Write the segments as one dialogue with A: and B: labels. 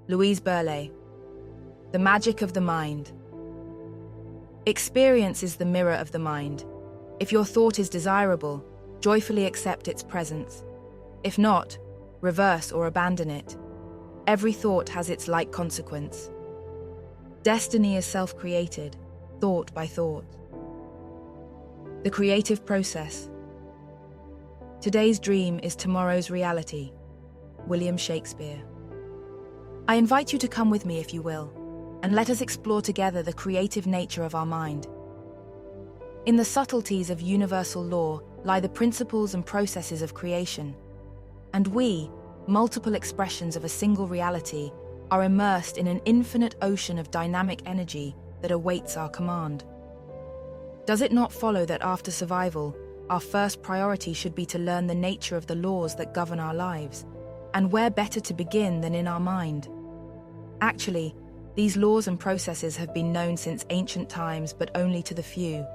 A: Louise Berlay. The magic of the mind. Experience is the mirror of the mind. If your thought is desirable, joyfully accept its presence. If not, reverse or abandon it. Every thought has its like consequence. Destiny is self-created, thought by thought. The creative process. Today's dream is tomorrow's reality. William Shakespeare. I invite you to come with me, if you will, and let us explore together the creative nature of our mind. In the subtleties of universal law lie the principles and processes of creation, and we, multiple expressions of a single reality, are immersed in an infinite ocean of dynamic energy that awaits our command. Does it not follow that after survival, our first priority should be to learn the nature of the laws that govern our lives, and where better to begin than in our mind? Actually, these laws and processes have been known since ancient times, but only to the few.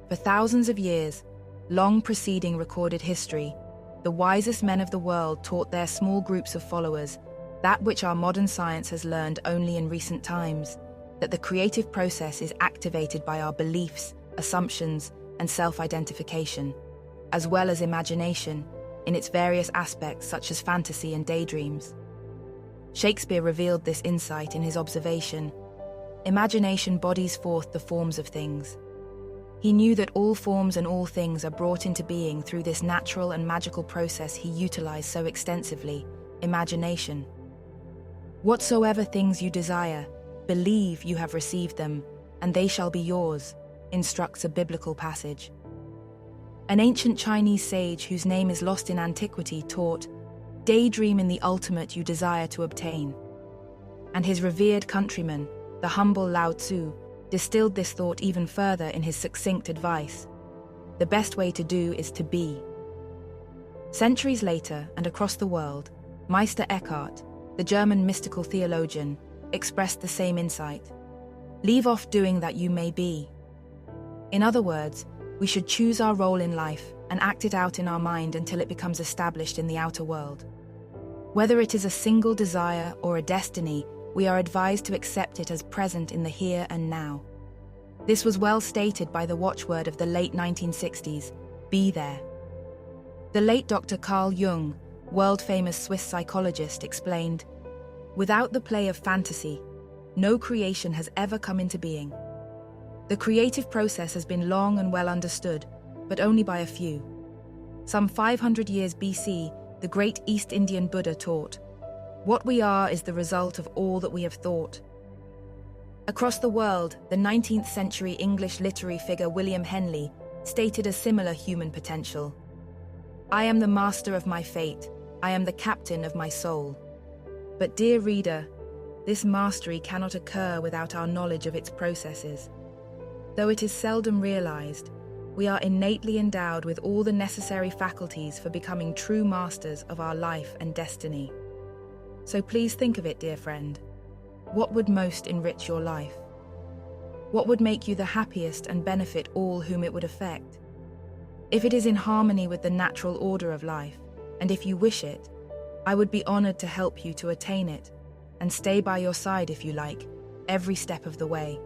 A: For thousands of years, long preceding recorded history, the wisest men of the world taught their small groups of followers that which our modern science has learned only in recent times, that the creative process is activated by our beliefs, assumptions, and self-identification, as well as imagination, in its various aspects such as fantasy and daydreams. Shakespeare revealed this insight in his observation: imagination bodies forth the forms of things. He knew that all forms and all things are brought into being through this natural and magical process he utilized so extensively, imagination. Whatsoever things you desire, believe you have received them, and they shall be yours, instructs a biblical passage. An ancient Chinese sage whose name is lost in antiquity taught, "Daydream in the ultimate you desire to obtain." And his revered countryman, the humble Lao Tzu, distilled this thought even further in his succinct advice: the best way to do is to be. Centuries later, and across the world, Meister Eckhart, the German mystical theologian, expressed the same insight: leave off doing that you may be. In other words, we should choose our role in life and act it out in our mind until it becomes established in the outer world. Whether it is a single desire or a destiny, we are advised to accept it as present in the here and now. This was well stated by the watchword of the late 1960s, "Be there." The late Dr. Carl Jung, world-famous Swiss psychologist, explained, "Without the play of fantasy, no creation has ever come into being. The creative process has been long and well understood, but only by a few. Some 500 years BC, the great East Indian Buddha taught, 'What we are is the result of all that we have thought.'" Across the world, the 19th century English literary figure William Henley stated a similar human potential: "I am the master of my fate, I am the captain of my soul." But dear reader, this mastery cannot occur without our knowledge of its processes. Though it is seldom realized, we are innately endowed with all the necessary faculties for becoming true masters of our life and destiny. So please think of it, dear friend. What would most enrich your life? What would make you the happiest and benefit all whom it would affect? If it is in harmony with the natural order of life, and if you wish it, I would be honored to help you to attain it, and stay by your side, if you like, every step of the way.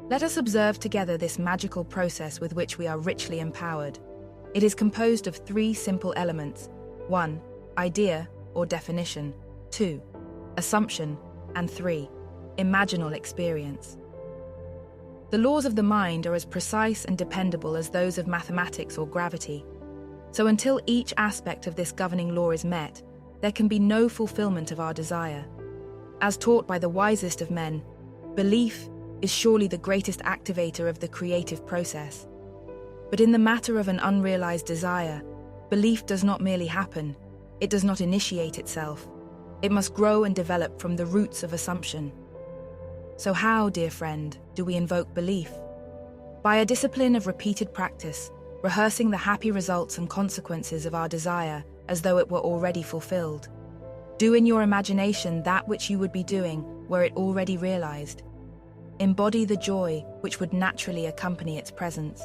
A: Let us observe together this magical process with which we are richly empowered. It is composed of 3 simple elements: 1. Idea or definition; 2. Assumption; and 3. Imaginal experience. The laws of the mind are as precise and dependable as those of mathematics or gravity. So until each aspect of this governing law is met, there can be no fulfillment of our desire. As taught by the wisest of men, belief is surely the greatest activator of the creative process. But in the matter of an unrealized desire, belief does not merely happen, it does not initiate itself. It must grow and develop from the roots of assumption. So how, dear friend, do we invoke belief? By a discipline of repeated practice, rehearsing the happy results and consequences of our desire as though it were already fulfilled. Do in your imagination that which you would be doing were it already realized. Embody the joy which would naturally accompany its presence.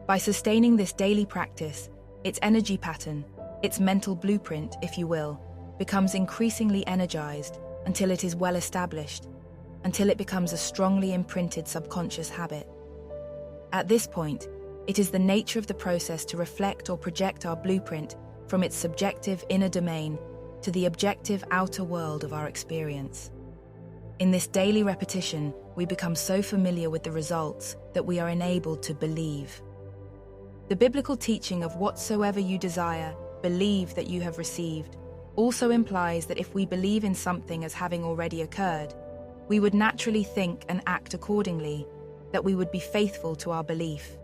A: By sustaining this daily practice, its energy pattern, its mental blueprint, if you will, becomes increasingly energized until it is well established, until it becomes a strongly imprinted subconscious habit. At this point, it is the nature of the process to reflect or project our blueprint from its subjective inner domain to the objective outer world of our experience. In this daily repetition, we become so familiar with the results that we are enabled to believe. The biblical teaching of whatsoever you desire, believe that you have received, also implies that if we believe in something as having already occurred, we would naturally think and act accordingly, that we would be faithful to our belief.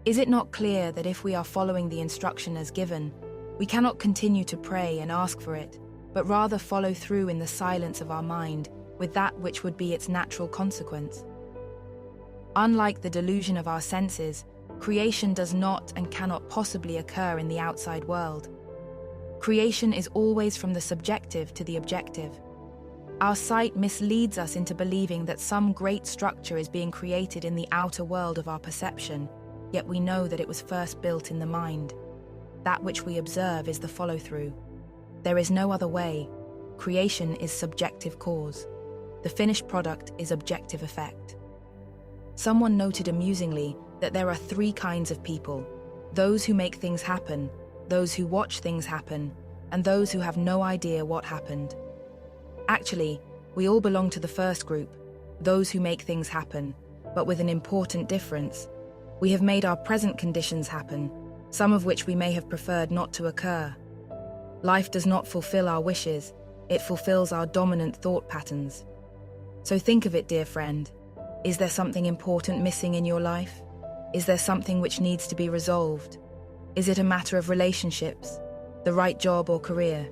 A: Is it not clear that if we are following the instruction as given, we cannot continue to pray and ask for it, but rather follow through in the silence of our mind with that which would be its natural consequence? Unlike the delusion of our senses, creation does not and cannot possibly occur in the outside world. Creation is always from the subjective to the objective. Our sight misleads us into believing that some great structure is being created in the outer world of our perception, yet we know that it was first built in the mind. That which we observe is the follow-through. There is no other way. Creation is subjective cause. The finished product is objective effect. Someone noted amusingly that there are 3 kinds of people: those who make things happen, those who watch things happen, and those who have no idea what happened. Actually, we all belong to the first group, those who make things happen, but with an important difference. We have made our present conditions happen, some of which we may have preferred not to occur. Life does not fulfill our wishes, it fulfills our dominant thought patterns. So think of it, dear friend. Is there something important missing in your life? Is there something which needs to be resolved? Is it a matter of relationships, the right job or career?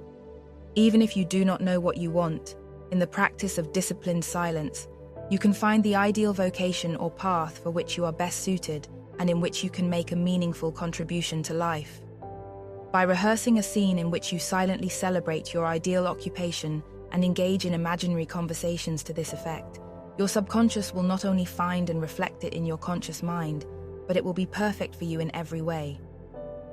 A: Even if you do not know what you want, in the practice of disciplined silence, you can find the ideal vocation or path for which you are best suited and in which you can make a meaningful contribution to life. By rehearsing a scene in which you silently celebrate your ideal occupation and engage in imaginary conversations to this effect, your subconscious will not only find and reflect it in your conscious mind, but it will be perfect for you in every way.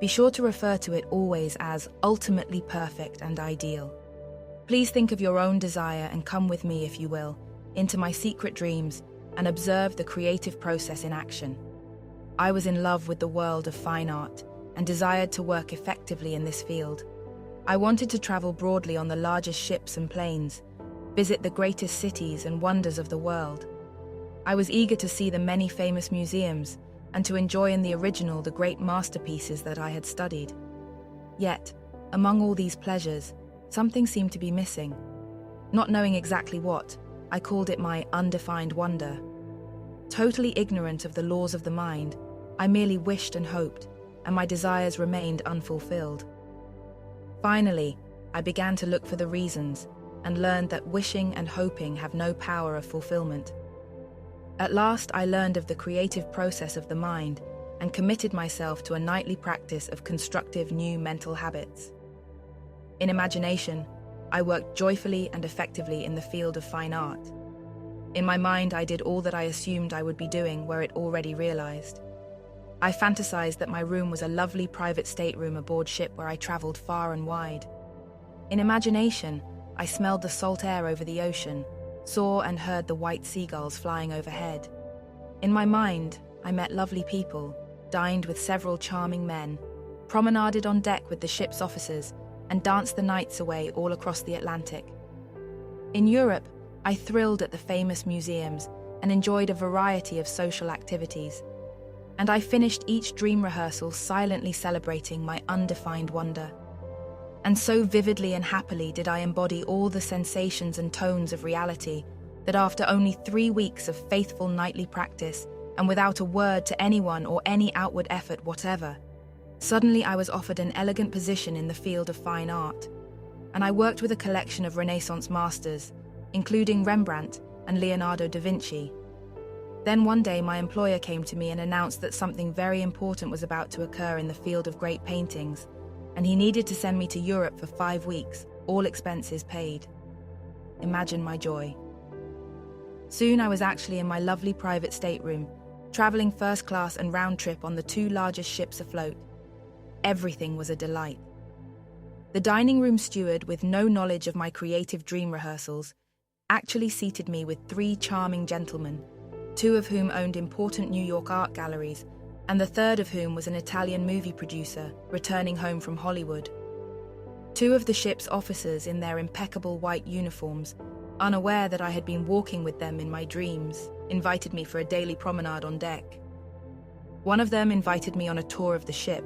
A: Be sure to refer to it always as ultimately perfect and ideal. Please think of your own desire and come with me, if you will, into my secret dreams and observe the creative process in action. I was in love with the world of fine art and desired to work effectively in this field. I wanted to travel broadly on the largest ships and planes, visit the greatest cities and wonders of the world. I was eager to see the many famous museums and to enjoy in the original the great masterpieces that I had studied. Yet, among all these pleasures, something seemed to be missing. Not knowing exactly what, I called it my undefined wonder. Totally ignorant of the laws of the mind, I merely wished and hoped, and my desires remained unfulfilled. Finally, I began to look for the reasons and learned that wishing and hoping have no power of fulfillment. At last, I learned of the creative process of the mind and committed myself to a nightly practice of constructive new mental habits. In imagination, I worked joyfully and effectively in the field of fine art. In my mind, I did all that I assumed I would be doing were it already realized. I fantasized that my room was a lovely private stateroom aboard ship where I traveled far and wide. In imagination, I smelled the salt air over the ocean, saw and heard the white seagulls flying overhead. In my mind, I met lovely people, dined with several charming men, promenaded on deck with the ship's officers, and danced the nights away all across the Atlantic. In Europe, I thrilled at the famous museums and enjoyed a variety of social activities. And I finished each dream rehearsal silently celebrating my undefined wonder. And so vividly and happily did I embody all the sensations and tones of reality that after only 3 weeks of faithful nightly practice, and without a word to anyone or any outward effort whatever, suddenly I was offered an elegant position in the field of fine art, and I worked with a collection of Renaissance masters, including Rembrandt and Leonardo da Vinci. Then one day my employer came to me and announced that something very important was about to occur in the field of great paintings, and he needed to send me to Europe for 5 weeks, all expenses paid. Imagine my joy. Soon I was actually in my lovely private stateroom, traveling first class and round trip on the 2 largest ships afloat. Everything was a delight. The dining room steward, with no knowledge of my creative dream rehearsals, actually seated me with 3 charming gentlemen, 2 of whom owned important New York art galleries, and the third of whom was an Italian movie producer returning home from Hollywood. 2 of the ship's officers in their impeccable white uniforms, unaware that I had been walking with them in my dreams, invited me for a daily promenade on deck. One of them invited me on a tour of the ship,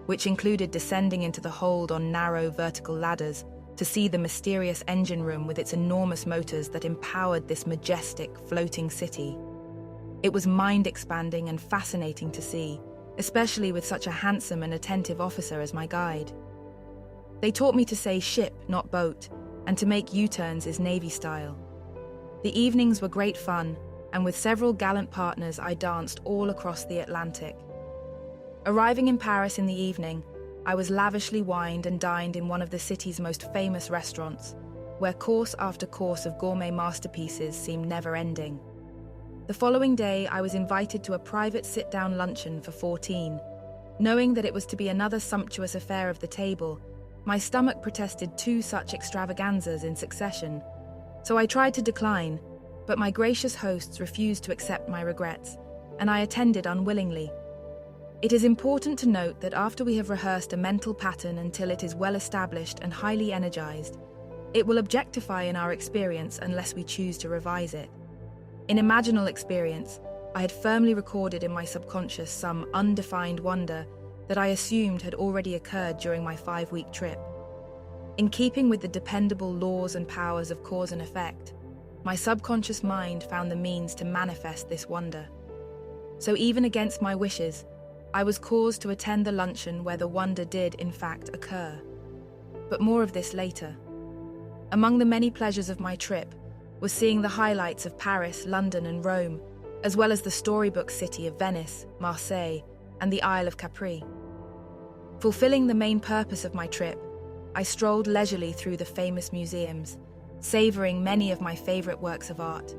A: which included descending into the hold on narrow vertical ladders to see the mysterious engine room with its enormous motors that empowered this majestic, floating city. It was mind-expanding and fascinating to see, especially with such a handsome and attentive officer as my guide. They taught me to say ship, not boat, and to make U-turns is Navy style. The evenings were great fun, and with several gallant partners I danced all across the Atlantic. Arriving in Paris in the evening, I was lavishly wined and dined in one of the city's most famous restaurants, where course after course of gourmet masterpieces seemed never-ending. The following day, I was invited to a private sit-down luncheon for 14. Knowing that it was to be another sumptuous affair of the table, my stomach protested 2 such extravaganzas in succession, so I tried to decline, but my gracious hosts refused to accept my regrets, and I attended unwillingly. It is important to note that after we have rehearsed a mental pattern until it is well established and highly energized, it will objectify in our experience unless we choose to revise it. In imaginal experience, I had firmly recorded in my subconscious some undefined wonder that I assumed had already occurred during my 5-week trip. In keeping with the dependable laws and powers of cause and effect, my subconscious mind found the means to manifest this wonder. So even against my wishes, I was caused to attend the luncheon where the wonder did, in fact, occur. But more of this later. Among the many pleasures of my trip was seeing the highlights of Paris, London, and Rome, as well as the storybook city of Venice, Marseille, and the Isle of Capri. Fulfilling the main purpose of my trip, I strolled leisurely through the famous museums, savoring many of my favorite works of art.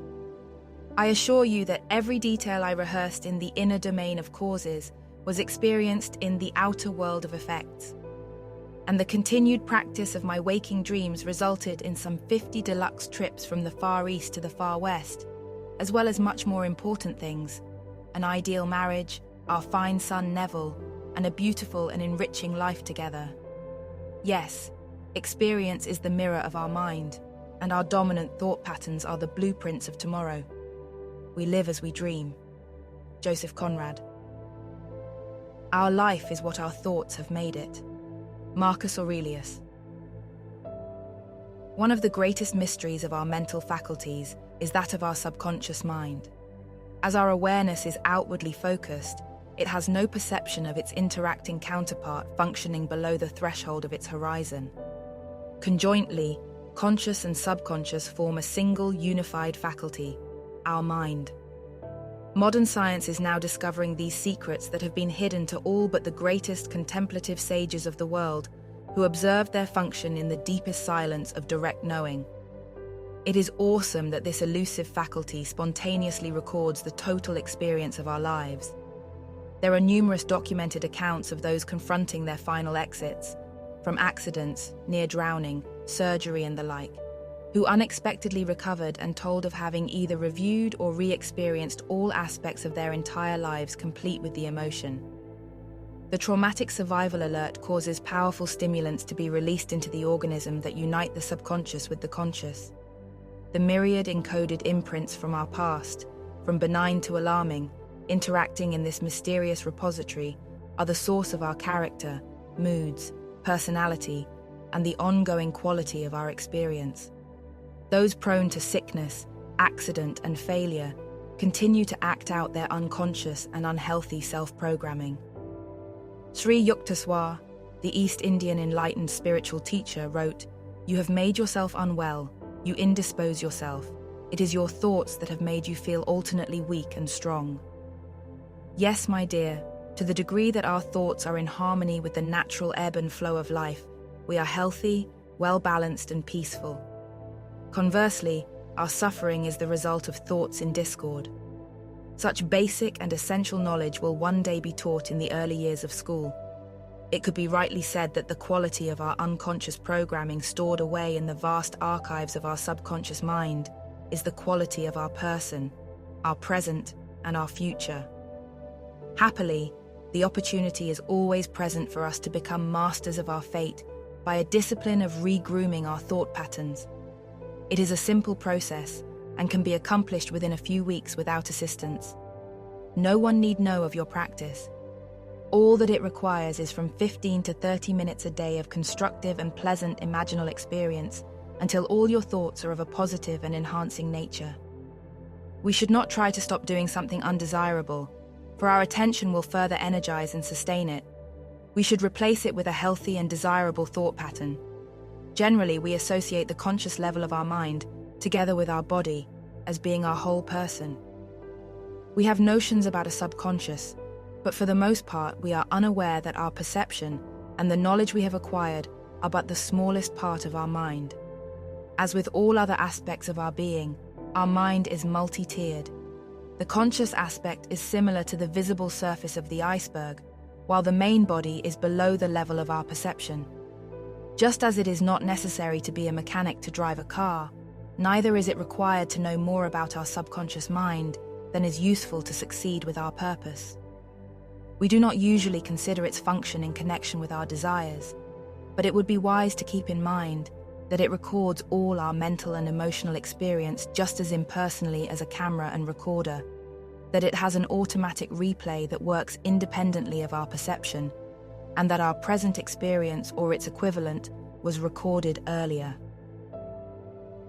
A: I assure you that every detail I rehearsed in the inner domain of causes was experienced in the outer world of effects. And the continued practice of my waking dreams resulted in some 50 deluxe trips from the Far East to the Far West, as well as much more important things: an ideal marriage, our fine son Neville, and a beautiful and enriching life together. Yes, experience is the mirror of our mind, and our dominant thought patterns are the blueprints of tomorrow. We live as we dream. Joseph Conrad. Our life is what our thoughts have made it. Marcus Aurelius. One of the greatest mysteries of our mental faculties is that of our subconscious mind. As our awareness is outwardly focused, it has no perception of its interacting counterpart functioning below the threshold of its horizon. Conjointly, conscious and subconscious form a single unified faculty, our mind. Modern science is now discovering these secrets that have been hidden to all but the greatest contemplative sages of the world, who observed their function in the deepest silence of direct knowing. It is awesome that this elusive faculty spontaneously records the total experience of our lives. There are numerous documented accounts of those confronting their final exits, from accidents, near drowning, surgery and the like, who unexpectedly recovered and told of having either reviewed or re-experienced all aspects of their entire lives complete with the emotion. The traumatic survival alert causes powerful stimulants to be released into the organism that unite the subconscious with the conscious. The myriad encoded imprints from our past, from benign to alarming, interacting in this mysterious repository, are the source of our character, moods, personality, and the ongoing quality of our experience. Those prone to sickness, accident, and failure continue to act out their unconscious and unhealthy self-programming. Sri Yukteswar, the East Indian enlightened spiritual teacher, wrote, "You have made yourself unwell, you indispose yourself. It is your thoughts that have made you feel alternately weak and strong." Yes, my dear, to the degree that our thoughts are in harmony with the natural ebb and flow of life, we are healthy, well-balanced, and peaceful. Conversely, our suffering is the result of thoughts in discord. Such basic and essential knowledge will one day be taught in the early years of school. It could be rightly said that the quality of our unconscious programming stored away in the vast archives of our subconscious mind is the quality of our person, our present, and our future. Happily, the opportunity is always present for us to become masters of our fate by a discipline of regrooming our thought patterns. It is a simple process and can be accomplished within a few weeks without assistance. No one need know of your practice. All that it requires is from 15 to 30 minutes a day of constructive and pleasant imaginal experience until all your thoughts are of a positive and enhancing nature. We should not try to stop doing something undesirable, for our attention will further energize and sustain it. We should replace it with a healthy and desirable thought pattern. Generally, we associate the conscious level of our mind, together with our body, as being our whole person. We have notions about a subconscious, but for the most part we are unaware that our perception and the knowledge we have acquired are but the smallest part of our mind. As with all other aspects of our being, our mind is multi-tiered. The conscious aspect is similar to the visible surface of the iceberg, while the main body is below the level of our perception. Just as it is not necessary to be a mechanic to drive a car, neither is it required to know more about our subconscious mind than is useful to succeed with our purpose. We do not usually consider its function in connection with our desires, but it would be wise to keep in mind that it records all our mental and emotional experience just as impersonally as a camera and recorder, that it has an automatic replay that works independently of our perception, and that our present experience or its equivalent was recorded earlier.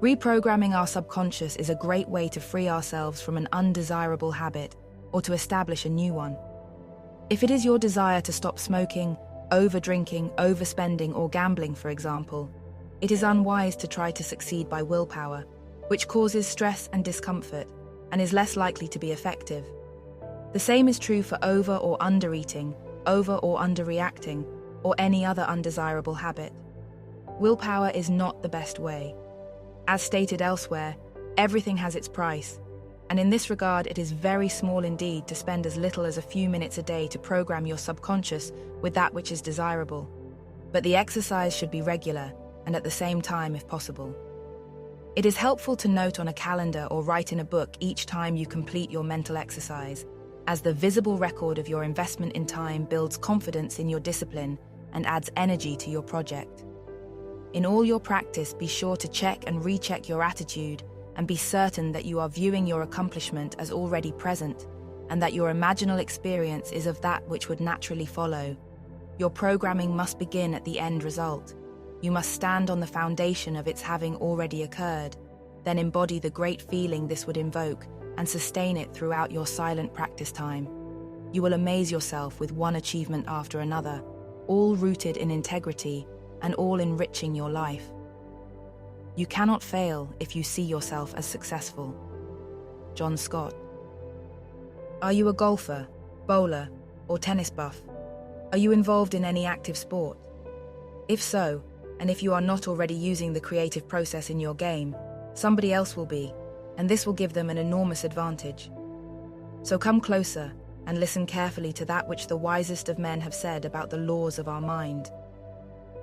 A: Reprogramming our subconscious is a great way to free ourselves from an undesirable habit or to establish a new one. If it is your desire to stop smoking, over-drinking, overspending, or gambling, for example, it is unwise to try to succeed by willpower, which causes stress and discomfort and is less likely to be effective. The same is true for over or under-eating, over or under-reacting, or any other undesirable habit. Willpower is not the best way. As stated elsewhere, everything has its price, and in this regard it is very small indeed to spend as little as a few minutes a day to program your subconscious with that which is desirable. But the exercise should be regular, and at the same time if possible. It is helpful to note on a calendar or write in a book each time you complete your mental exercise, as the visible record of your investment in time builds confidence in your discipline and adds energy to your project. In all your practice, be sure to check and recheck your attitude and be certain that you are viewing your accomplishment as already present and that your imaginal experience is of that which would naturally follow. Your programming must begin at the end result. You must stand on the foundation of its having already occurred, then embody the great feeling this would invoke and sustain it throughout your silent practice time. You will amaze yourself with one achievement after another, all rooted in integrity and all enriching your life. You cannot fail if you see yourself as successful. John Scott. Are you a golfer, bowler, or tennis buff? Are you involved in any active sport? If so, and if you are not already using the creative process in your game, somebody else will be, and this will give them an enormous advantage. So come closer and listen carefully to that which the wisest of men have said about the laws of our mind.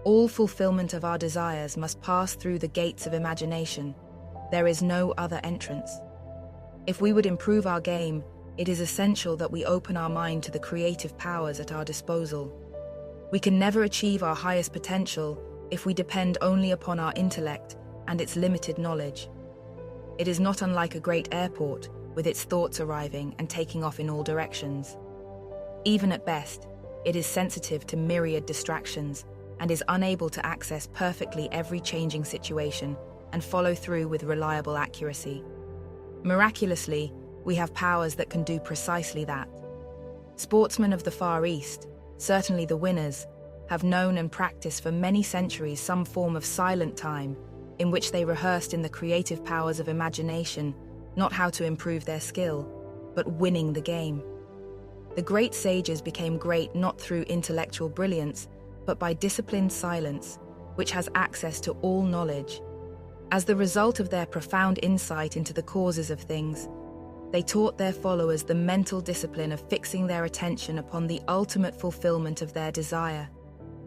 A: All fulfillment of our desires must pass through the gates of imagination. There is no other entrance. If we would improve our game, it is essential that we open our mind to the creative powers at our disposal. We can never achieve our highest potential if we depend only upon our intellect and its limited knowledge. It is not unlike a great airport, with its thoughts arriving and taking off in all directions. Even at best, it is sensitive to myriad distractions and is unable to access perfectly every changing situation and follow through with reliable accuracy. Miraculously, we have powers that can do precisely that. Sportsmen of the Far East, certainly the winners, have known and practiced for many centuries some form of silent time in which they rehearsed in the creative powers of imagination not how to improve their skill, but winning the game. The great sages became great not through intellectual brilliance, but by disciplined silence, which has access to all knowledge. As the result of their profound insight into the causes of things, they taught their followers the mental discipline of fixing their attention upon the ultimate fulfillment of their desire.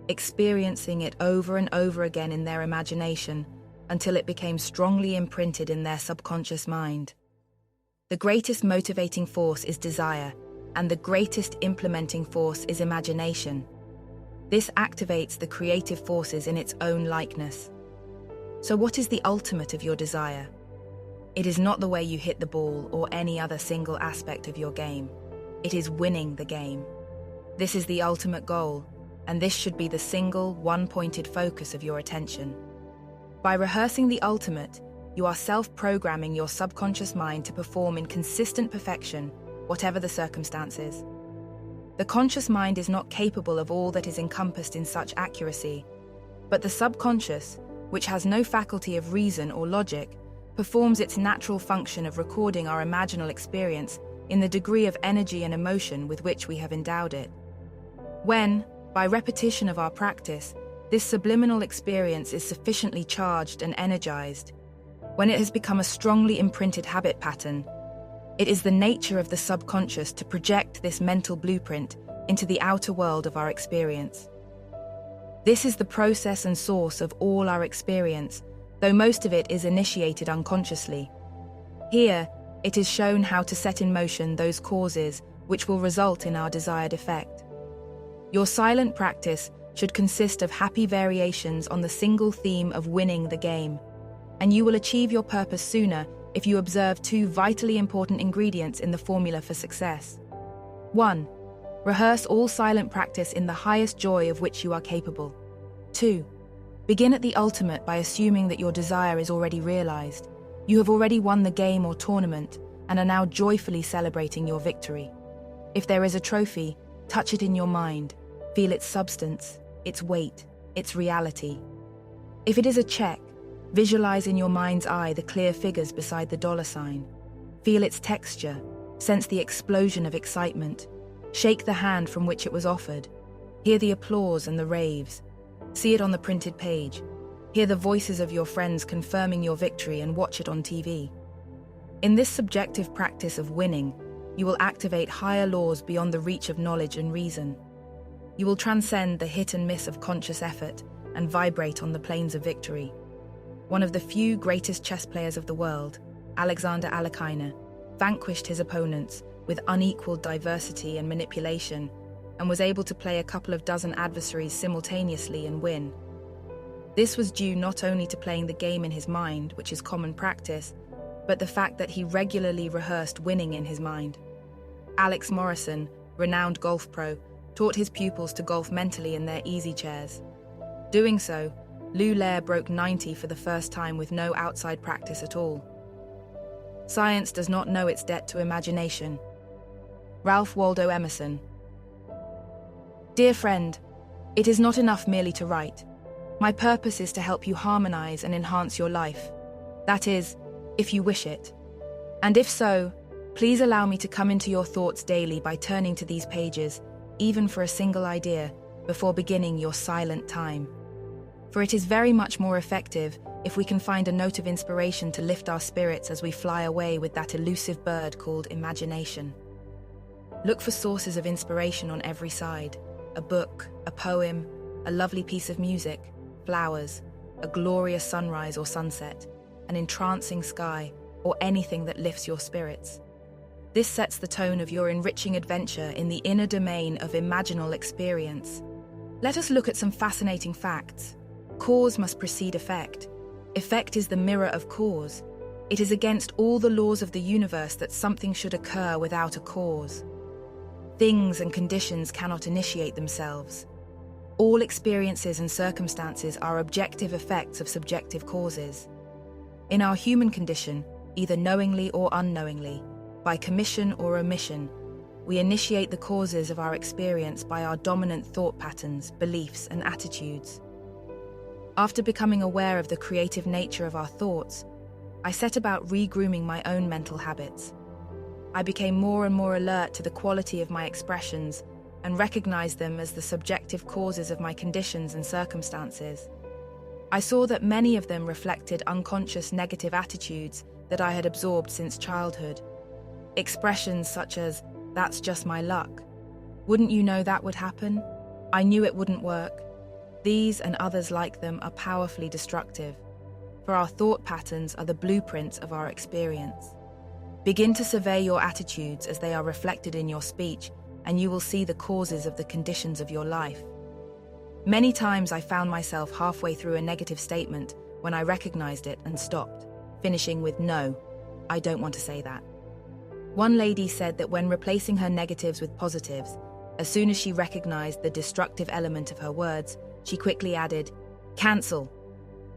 A: experiencing it over and over again in their imagination until it became strongly imprinted in their subconscious mind. The greatest motivating force is desire, and the greatest implementing force is imagination. This activates the creative forces in its own likeness. So what is the ultimate of your desire? It is not the way you hit the ball or any other single aspect of your game. It is winning the game. This is the ultimate goal, and this should be the single, one-pointed focus of your attention. By rehearsing the ultimate, you are self-programming your subconscious mind to perform in consistent perfection, whatever the circumstances. The conscious mind is not capable of all that is encompassed in such accuracy, but the subconscious, which has no faculty of reason or logic, performs its natural function of recording our imaginal experience in the degree of energy and emotion with which we have endowed it. When, by repetition of our practice, this subliminal experience is sufficiently charged and energized, when it has become a strongly imprinted habit pattern, it is the nature of the subconscious to project this mental blueprint into the outer world of our experience. This is the process and source of all our experience, though most of it is initiated unconsciously. Here, it is shown how to set in motion those causes which will result in our desired effect. Your silent practice should consist of happy variations on the single theme of winning the game, and you will achieve your purpose sooner if you observe two vitally important ingredients in the formula for success. 1. Rehearse all silent practice in the highest joy of which you are capable. 2. Begin at the ultimate by assuming that your desire is already realized. You have already won the game or tournament and are now joyfully celebrating your victory. If there is a trophy, touch it in your mind. Feel its substance, its weight, its reality. If it is a check, visualize in your mind's eye the clear figures beside the dollar sign. Feel its texture, sense the explosion of excitement. Shake the hand from which it was offered. Hear the applause and the raves. See it on the printed page. Hear the voices of your friends confirming your victory and watch it on TV. In this subjective practice of winning, you will activate higher laws beyond the reach of knowledge and reason. You will transcend the hit and miss of conscious effort and vibrate on the plains of victory. One of the few greatest chess players of the world, Alexander Alekina, vanquished his opponents with unequaled diversity and manipulation, and was able to play a couple of dozen adversaries simultaneously and win. This was due not only to playing the game in his mind, which is common practice, but the fact that he regularly rehearsed winning in his mind. Alex Morrison, renowned golf pro, taught his pupils to golf mentally in their easy chairs. Doing so, Lou Lair broke 90 for the first time with no outside practice at all. Science does not know its debt to imagination. Ralph Waldo Emerson. Dear friend, it is not enough merely to write. My purpose is to help you harmonize and enhance your life. That is, if you wish it. And if so, please allow me to come into your thoughts daily by turning to these pages, even for a single idea, before beginning your silent time. For it is very much more effective if we can find a note of inspiration to lift our spirits as we fly away with that elusive bird called imagination. Look for sources of inspiration on every side: a book, a poem, a lovely piece of music, flowers, a glorious sunrise or sunset, an entrancing sky, or anything that lifts your spirits. This sets the tone of your enriching adventure in the inner domain of imaginal experience. Let us look at some fascinating facts. Cause must precede effect. Effect is the mirror of cause. It is against all the laws of the universe that something should occur without a cause. Things and conditions cannot initiate themselves. All experiences and circumstances are objective effects of subjective causes. In our human condition, either knowingly or unknowingly, by commission or omission, we initiate the causes of our experience by our dominant thought patterns, beliefs, and attitudes. After becoming aware of the creative nature of our thoughts, I set about regrooming my own mental habits. I became more and more alert to the quality of my expressions and recognized them as the subjective causes of my conditions and circumstances. I saw that many of them reflected unconscious negative attitudes that I had absorbed since childhood. Expressions such as, "That's just my luck," "Wouldn't you know that would happen?" "I knew it wouldn't work," These and others like them are powerfully destructive, for our thought patterns are the blueprints of our experience. Begin to survey your attitudes as they are reflected in your speech, and you will see the causes of the conditions of your life. Many times I found myself halfway through a negative statement when I recognized it and stopped, finishing with "No, I don't want to say that." One lady said that when replacing her negatives with positives, as soon as she recognized the destructive element of her words, she quickly added, "Cancel,"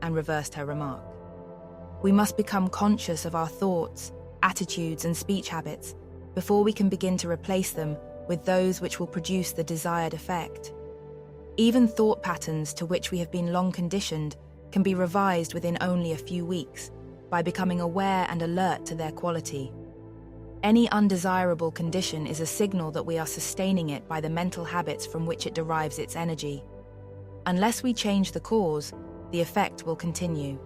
A: and reversed her remark. We must become conscious of our thoughts, attitudes, and speech habits before we can begin to replace them with those which will produce the desired effect. Even thought patterns to which we have been long conditioned can be revised within only a few weeks by becoming aware and alert to their quality. Any undesirable condition is a signal that we are sustaining it by the mental habits from which it derives its energy. Unless we change the cause, the effect will continue.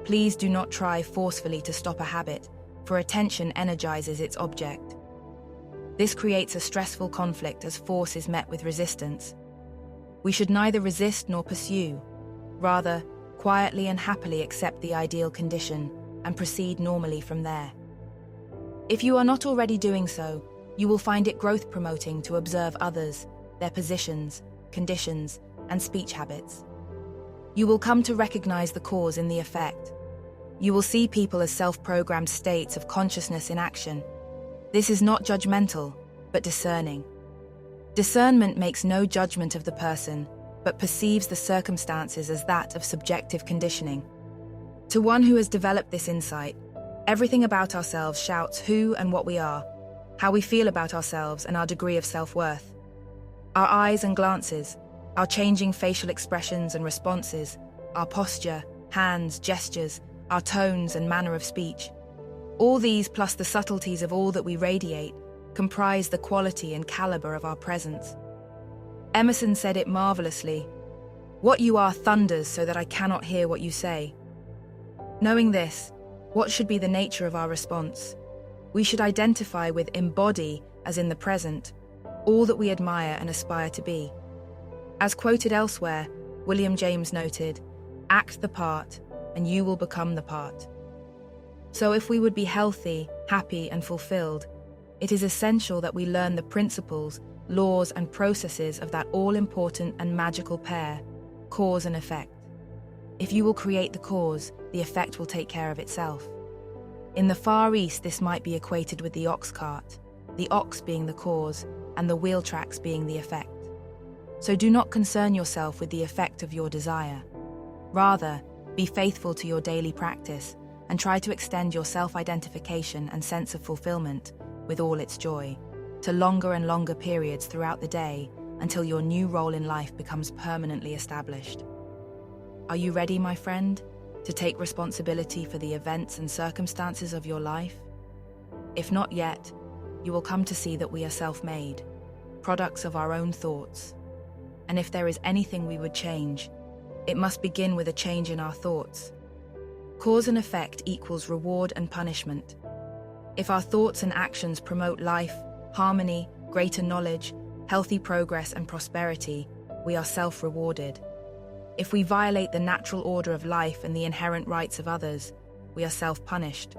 A: Please do not try forcefully to stop a habit, for attention energizes its object. This creates a stressful conflict as force is met with resistance. We should neither resist nor pursue. Rather, quietly and happily accept the ideal condition and proceed normally from there. If you are not already doing so, you will find it growth-promoting to observe others, their positions, conditions, and speech habits. You will come to recognize the cause in the effect. You will see people as self-programmed states of consciousness in action. This is not judgmental, but discerning. Discernment makes no judgment of the person, but perceives the circumstances as that of subjective conditioning. To one who has developed this insight, everything about ourselves shouts who and what we are, how we feel about ourselves and our degree of self-worth. Our eyes and glances, our changing facial expressions and responses, our posture, hands, gestures, our tones and manner of speech. All these, plus the subtleties of all that we radiate, comprise the quality and caliber of our presence. Emerson said it marvelously, "What you are thunders so that I cannot hear what you say." Knowing this, what should be the nature of our response? We should identify with embody, as in the present, all that we admire and aspire to be. As quoted elsewhere, William James noted, "Act the part, and you will become the part." So if we would be healthy, happy, and fulfilled, it is essential that we learn the principles, laws, and processes of that all-important and magical pair, cause and effect. If you will create the cause, the effect will take care of itself. In the Far East, this might be equated with the ox cart, the ox being the cause, and the wheel tracks being the effect. So do not concern yourself with the effect of your desire. Rather, be faithful to your daily practice and try to extend your self-identification and sense of fulfillment, with all its joy, to longer and longer periods throughout the day until your new role in life becomes permanently established. Are you ready, my friend, to take responsibility for the events and circumstances of your life? If not yet, you will come to see that we are self-made, products of our own thoughts. And if there is anything we would change, it must begin with a change in our thoughts. Cause and effect equals reward and punishment. If our thoughts and actions promote life, harmony, greater knowledge, healthy progress, and prosperity, we are self-rewarded. If we violate the natural order of life and the inherent rights of others, we are self-punished.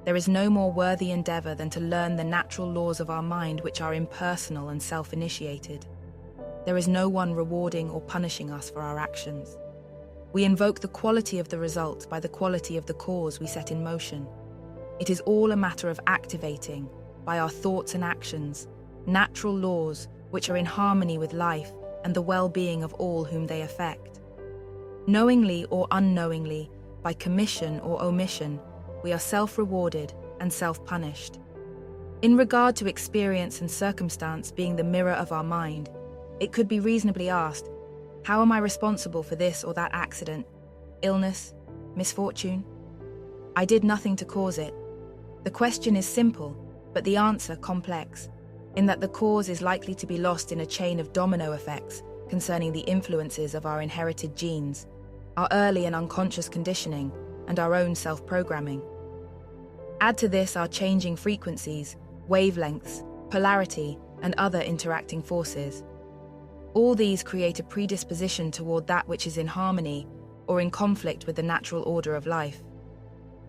A: There is no more worthy endeavor than to learn the natural laws of our mind, which are impersonal and self-initiated. There is no one rewarding or punishing us for our actions. We invoke the quality of the result by the quality of the cause we set in motion. It is all a matter of activating, by our thoughts and actions, natural laws which are in harmony with life and the well-being of all whom they affect. Knowingly or unknowingly, by commission or omission, we are self-rewarded and self-punished. In regard to experience and circumstance being the mirror of our mind, it could be reasonably asked, how am I responsible for this or that accident, illness, misfortune? I did nothing to cause it. The question is simple, but the answer complex, in that the cause is likely to be lost in a chain of domino effects concerning the influences of our inherited genes, our early and unconscious conditioning, and our own self-programming. Add to this our changing frequencies, wavelengths, polarity, and other interacting forces. All these create a predisposition toward that which is in harmony or in conflict with the natural order of life.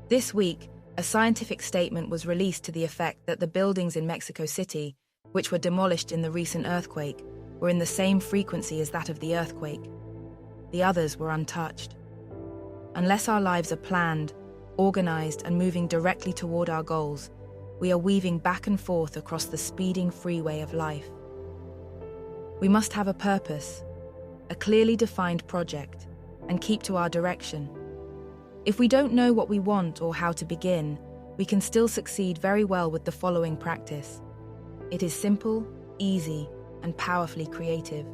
A: This week, a scientific statement was released to the effect that the buildings in Mexico City, which were demolished in the recent earthquake, were in the same frequency as that of the earthquake. The others were untouched. Unless our lives are planned, organized, and moving directly toward our goals, we are weaving back and forth across the speeding freeway of life. We must have a purpose, a clearly defined project, and keep to our direction. If we don't know what we want or how to begin, we can still succeed very well with the following practice. It is simple, easy, and powerfully creative.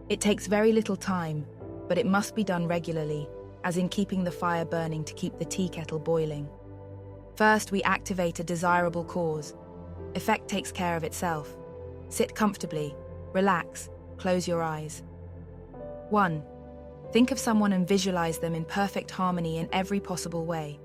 A: It takes very little time, but it must be done regularly, as in keeping the fire burning to keep the tea kettle boiling. First, we activate a desirable cause. Effect takes care of itself. Sit comfortably, relax, close your eyes. 1. Think of someone and visualize them in perfect harmony in every possible way.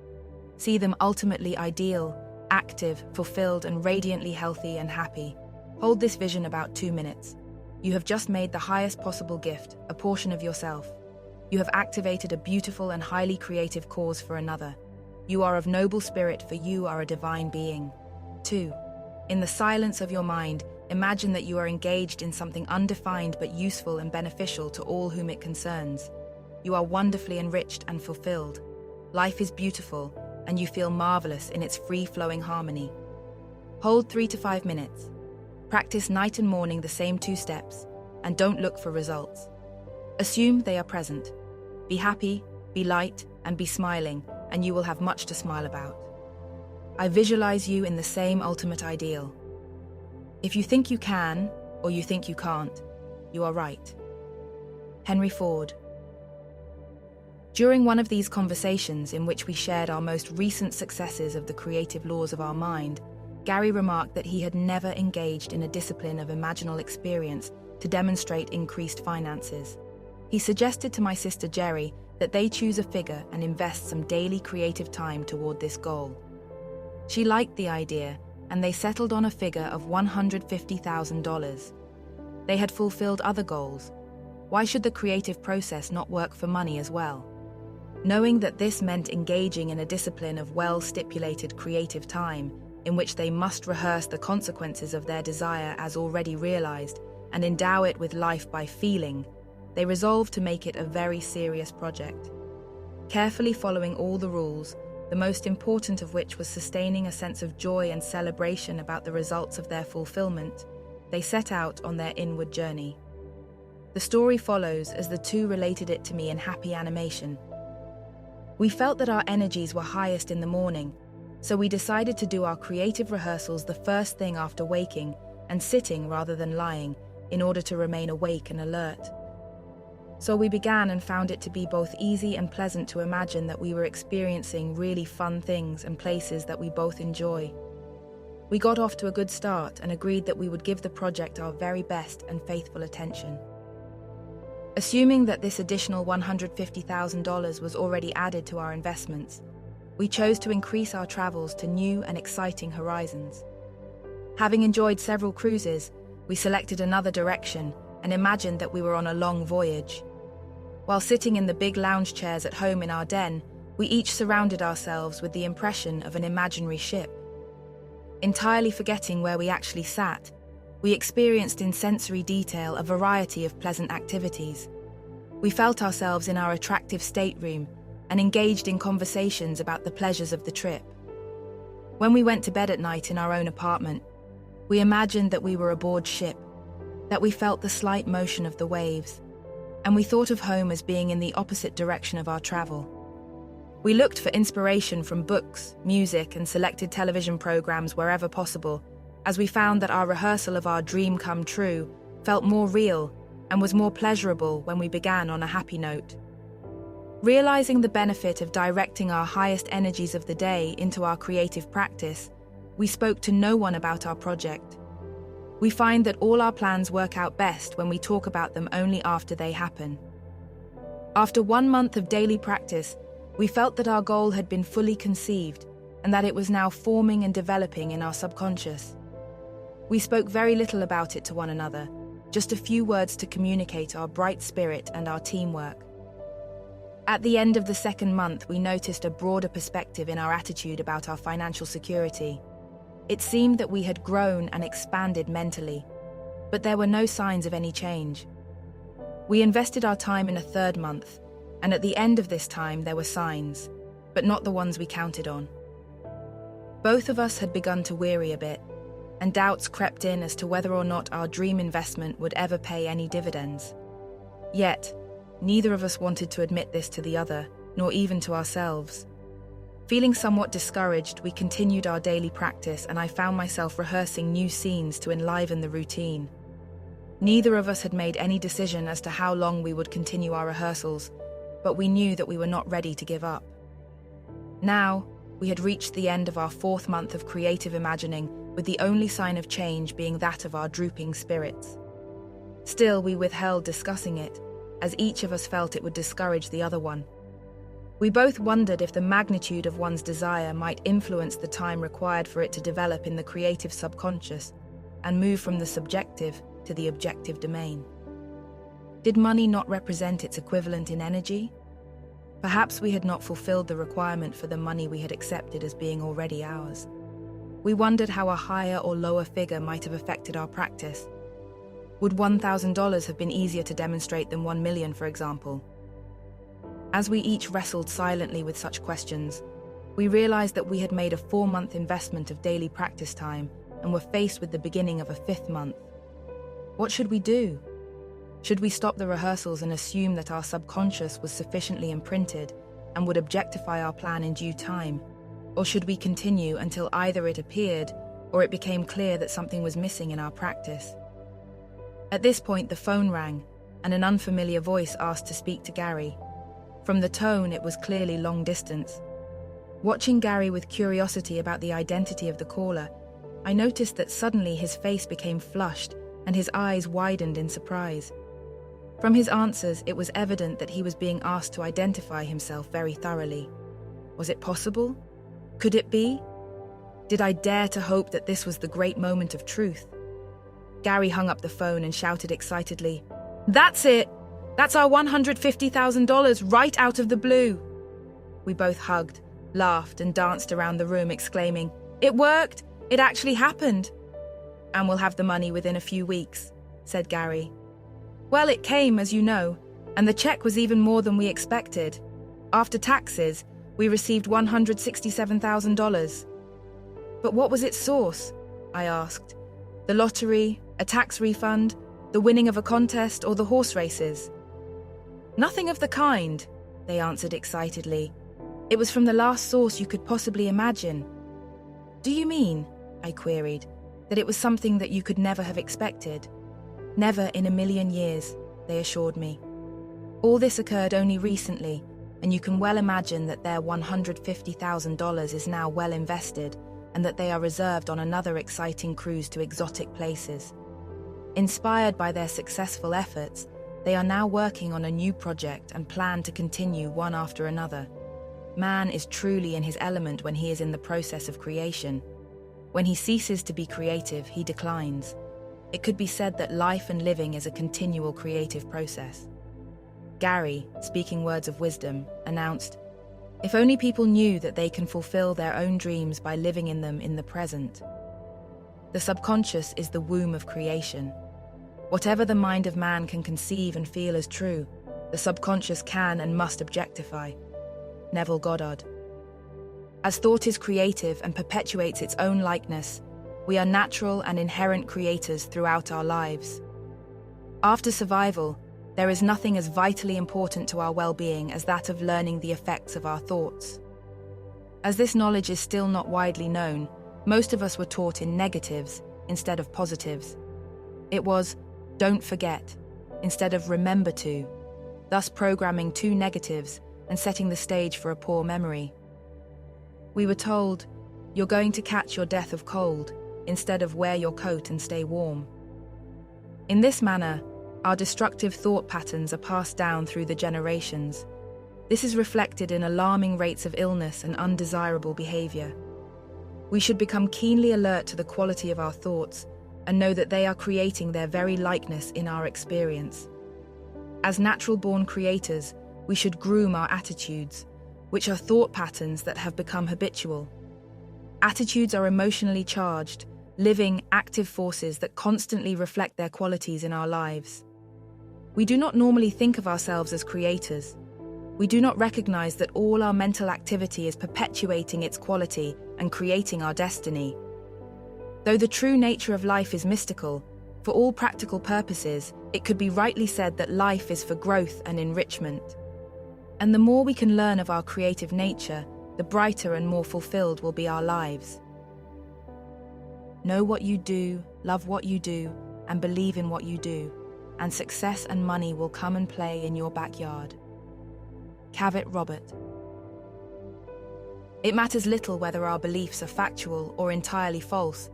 A: See them ultimately ideal, active, fulfilled, and radiantly healthy and happy. Hold this vision about 2 minutes. You have just made the highest possible gift, a portion of yourself. You have activated a beautiful and highly creative cause for another. You are of noble spirit, for you are a divine being. 2. In the silence of your mind, imagine that you are engaged in something undefined but useful and beneficial to all whom it concerns. You are wonderfully enriched and fulfilled. Life is beautiful, and you feel marvelous in its free-flowing harmony. Hold 3 to 5 minutes. Practice night and morning the same 2 steps, and don't look for results. Assume they are present. Be happy, be light, and be smiling, and you will have much to smile about. I visualize you in the same ultimate ideal. If you think you can, or you think you can't, you are right. Henry Ford. During one of these conversations in which we shared our most recent successes of the creative laws of our mind, Gary remarked that he had never engaged in a discipline of imaginal experience to demonstrate increased finances. He suggested to my sister Jerry that they choose a figure and invest some daily creative time toward this goal. She liked the idea, and they settled on a figure of $150,000. They had fulfilled other goals. Why should the creative process not work for money as well? Knowing that this meant engaging in a discipline of well-stipulated creative time, in which they must rehearse the consequences of their desire as already realized and endow it with life by feeling, they resolved to make it a very serious project. Carefully following all the rules, the most important of which was sustaining a sense of joy and celebration about the results of their fulfillment, they set out on their inward journey. The story follows as the two related it to me in happy animation. We felt that our energies were highest in the morning, so we decided to do our creative rehearsals the first thing after waking and sitting rather than lying, in order to remain awake and alert. So we began and found it to be both easy and pleasant to imagine that we were experiencing really fun things and places that we both enjoy. We got off to a good start and agreed that we would give the project our very best and faithful attention. Assuming that this additional $150,000 was already added to our investments, we chose to increase our travels to new and exciting horizons. Having enjoyed several cruises, we selected another direction and imagined that we were on a long voyage. While sitting in the big lounge chairs at home in our den, we each surrounded ourselves with the impression of an imaginary ship. Entirely forgetting where we actually sat, we experienced in sensory detail a variety of pleasant activities. We felt ourselves in our attractive stateroom and engaged in conversations about the pleasures of the trip. When we went to bed at night in our own apartment, we imagined that we were aboard ship, that we felt the slight motion of the waves, and we thought of home as being in the opposite direction of our travel. We looked for inspiration from books, music, and selected television programs wherever possible, as we found that our rehearsal of our dream come true felt more real and was more pleasurable when we began on a happy note. Realizing the benefit of directing our highest energies of the day into our creative practice, we spoke to no one about our project. We find that all our plans work out best when we talk about them only after they happen. After 1 month of daily practice, we felt that our goal had been fully conceived and that it was now forming and developing in our subconscious. We spoke very little about it to one another, just a few words to communicate our bright spirit and our teamwork. At the end of the second month, we noticed a broader perspective in our attitude about our financial security. It seemed that we had grown and expanded mentally, but there were no signs of any change. We invested our time in a third month, and at the end of this time there were signs, but not the ones we counted on. Both of us had begun to weary a bit, and doubts crept in as to whether or not our dream investment would ever pay any dividends. Yet, neither of us wanted to admit this to the other, nor even to ourselves. Feeling somewhat discouraged, we continued our daily practice, and I found myself rehearsing new scenes to enliven the routine. Neither of us had made any decision as to how long we would continue our rehearsals, but we knew that we were not ready to give up. Now, we had reached the end of our fourth month of creative imagining, with the only sign of change being that of our drooping spirits. Still, we withheld discussing it, as each of us felt it would discourage the other one. We both wondered if the magnitude of one's desire might influence the time required for it to develop in the creative subconscious and move from the subjective to the objective domain. Did money not represent its equivalent in energy? Perhaps we had not fulfilled the requirement for the money we had accepted as being already ours. We wondered how a higher or lower figure might have affected our practice. Would $1,000 have been easier to demonstrate than $1 million, for example? As we each wrestled silently with such questions, we realized that we had made a 4-month investment of daily practice time and were faced with the beginning of a 5th month. What should we do? Should we stop the rehearsals and assume that our subconscious was sufficiently imprinted and would objectify our plan in due time? Or should we continue until either it appeared or it became clear that something was missing in our practice? At this point, the phone rang, and an unfamiliar voice asked to speak to Gary. From the tone, it was clearly long distance. Watching Gary with curiosity about the identity of the caller, I noticed that suddenly his face became flushed and his eyes widened in surprise. From his answers, it was evident that he was being asked to identify himself very thoroughly. Was it possible? Could it be? Did I dare to hope that this was the great moment of truth? Gary hung up the phone and shouted excitedly, "That's it! That's our $150,000 right out of the blue!" We both hugged, laughed, and danced around the room, exclaiming, "It worked! It actually happened!" "And we'll have the money within a few weeks," said Gary. "Well, it came, as you know, and the check was even more than we expected. After taxes, we received $167,000. "But what was its source?" I asked. "The lottery, a tax refund, the winning of a contest, or the horse races?" "Nothing of the kind," they answered excitedly. "It was from the last source you could possibly imagine." "Do you mean," I queried, "that it was something that you could never have expected?" "Never in a million years," they assured me. "All this occurred only recently, and you can well imagine that their $150,000 is now well invested and that they are reserved on another exciting cruise to exotic places. Inspired by their successful efforts, they are now working on a new project and plan to continue one after another. Man is truly in his element when he is in the process of creation. When he ceases to be creative, he declines. It could be said that life and living is a continual creative process." Gary, speaking words of wisdom, announced, "If only people knew that they can fulfill their own dreams by living in them in the present. The subconscious is the womb of creation. Whatever the mind of man can conceive and feel as true, the subconscious can and must objectify." Neville Goddard. As thought is creative and perpetuates its own likeness, we are natural and inherent creators throughout our lives. After survival, there is nothing as vitally important to our well-being as that of learning the effects of our thoughts. As this knowledge is still not widely known, most of us were taught in negatives instead of positives. It was, "Don't forget," instead of "remember to," thus programming two negatives and setting the stage for a poor memory. We were told, "You're going to catch your death of cold," instead of "wear your coat and stay warm." In this manner, our destructive thought patterns are passed down through the generations. This is reflected in alarming rates of illness and undesirable behavior. We should become keenly alert to the quality of our thoughts and know that they are creating their very likeness in our experience. As natural-born creators, we should groom our attitudes, which are thought patterns that have become habitual. Attitudes are emotionally charged, living, active forces that constantly reflect their qualities in our lives. We do not normally think of ourselves as creators. We do not recognize that all our mental activity is perpetuating its quality and creating our destiny. Though the true nature of life is mystical, for all practical purposes, it could be rightly said that life is for growth and enrichment. And the more we can learn of our creative nature, the brighter and more fulfilled will be our lives. Know what you do, love what you do, and believe in what you do, and success and money will come and play in your backyard. Cavett Robert. It matters little whether our beliefs are factual or entirely false,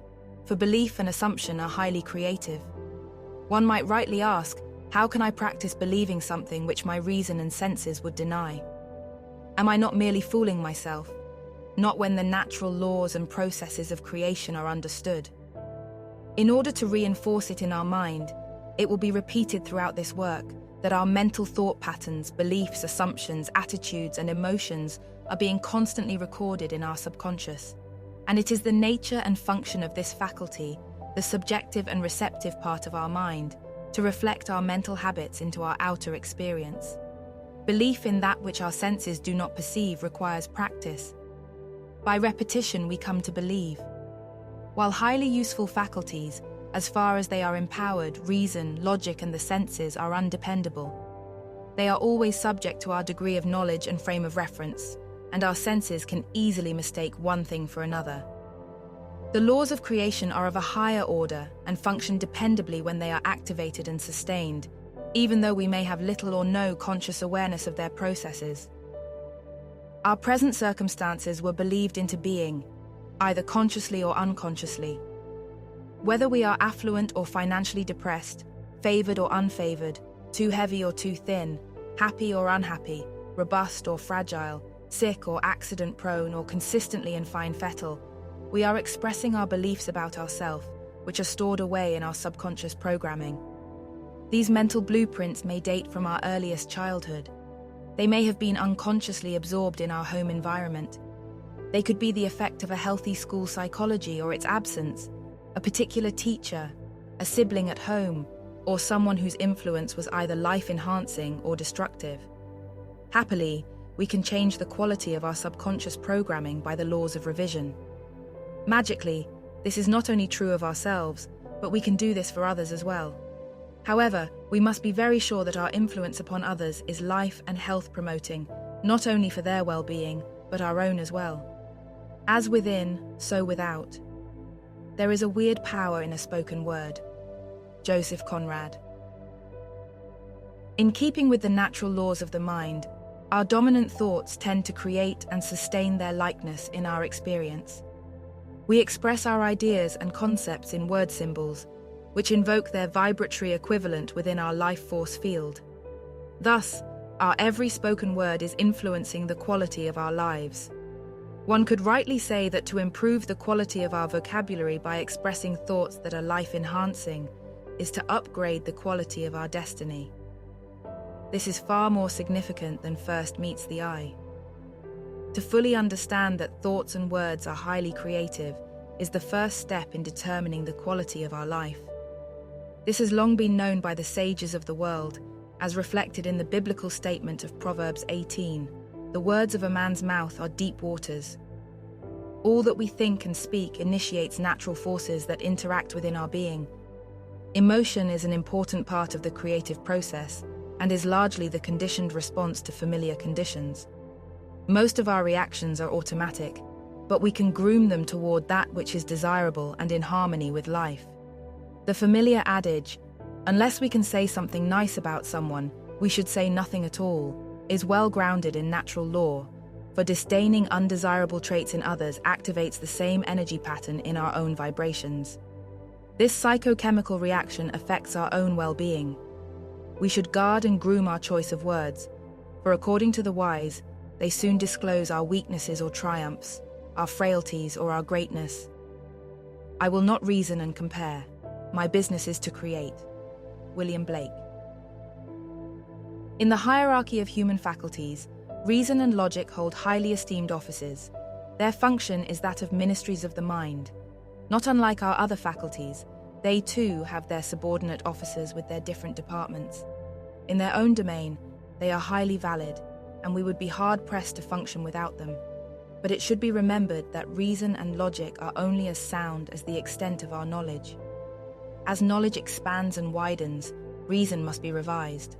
A: for belief and assumption are highly creative. One might rightly ask, how can I practice believing something which my reason and senses would deny? Am I not merely fooling myself? Not when the natural laws and processes of creation are understood. In order to reinforce it in our mind, it will be repeated throughout this work that our mental thought patterns, beliefs, assumptions, attitudes, and emotions are being constantly recorded in our subconscious. And it is the nature and function of this faculty, the subjective and receptive part of our mind, to reflect our mental habits into our outer experience. Belief in that which our senses do not perceive requires practice. By repetition, we come to believe. While highly useful faculties, as far as they are empowered, reason, logic, and the senses are undependable. They are always subject to our degree of knowledge and frame of reference, and our senses can easily mistake one thing for another. The laws of creation are of a higher order and function dependably when they are activated and sustained, even though we may have little or no conscious awareness of their processes. Our present circumstances were believed into being, either consciously or unconsciously. Whether we are affluent or financially depressed, favored or unfavored, too heavy or too thin, happy or unhappy, robust or fragile, sick or accident-prone, or consistently in fine fettle, we are expressing our beliefs about ourselves, which are stored away in our subconscious programming. These mental blueprints may date from our earliest childhood. They may have been unconsciously absorbed in our home environment. They could be the effect of a healthy school psychology or its absence, a particular teacher, a sibling at home, or someone whose influence was either life-enhancing or destructive. Happily, we can change the quality of our subconscious programming by the laws of revision. Magically, this is not only true of ourselves, but we can do this for others as well. However, we must be very sure that our influence upon others is life and health promoting, not only for their well-being, but our own as well. As within, so without. There is a weird power in a spoken word. Joseph Conrad. In keeping with the natural laws of the mind, our dominant thoughts tend to create and sustain their likeness in our experience. We express our ideas and concepts in word symbols, which invoke their vibratory equivalent within our life force field. Thus, our every spoken word is influencing the quality of our lives. One could rightly say that to improve the quality of our vocabulary by expressing thoughts that are life-enhancing is to upgrade the quality of our destiny. This is far more significant than first meets the eye. To fully understand that thoughts and words are highly creative is the first step in determining the quality of our life. This has long been known by the sages of the world, as reflected in the biblical statement of Proverbs 18, "The words of a man's mouth are deep waters." All that we think and speak initiates natural forces that interact within our being. Emotion is an important part of the creative process and is largely the conditioned response to familiar conditions. Most of our reactions are automatic, but we can groom them toward that which is desirable and in harmony with life. The familiar adage, "Unless we can say something nice about someone, we should say nothing at all," is well grounded in natural law, for disdaining undesirable traits in others activates the same energy pattern in our own vibrations. This psychochemical reaction affects our own well-being. We should guard and groom our choice of words, for according to the wise, they soon disclose our weaknesses or triumphs, our frailties or our greatness. I will not reason and compare. My business is to create. William Blake. In the hierarchy of human faculties, reason and logic hold highly esteemed offices. Their function is that of ministries of the mind. Not unlike our other faculties, they too have their subordinate officers with their different departments. In their own domain, they are highly valid, and we would be hard-pressed to function without them. But it should be remembered that reason and logic are only as sound as the extent of our knowledge. As knowledge expands and widens, reason must be revised.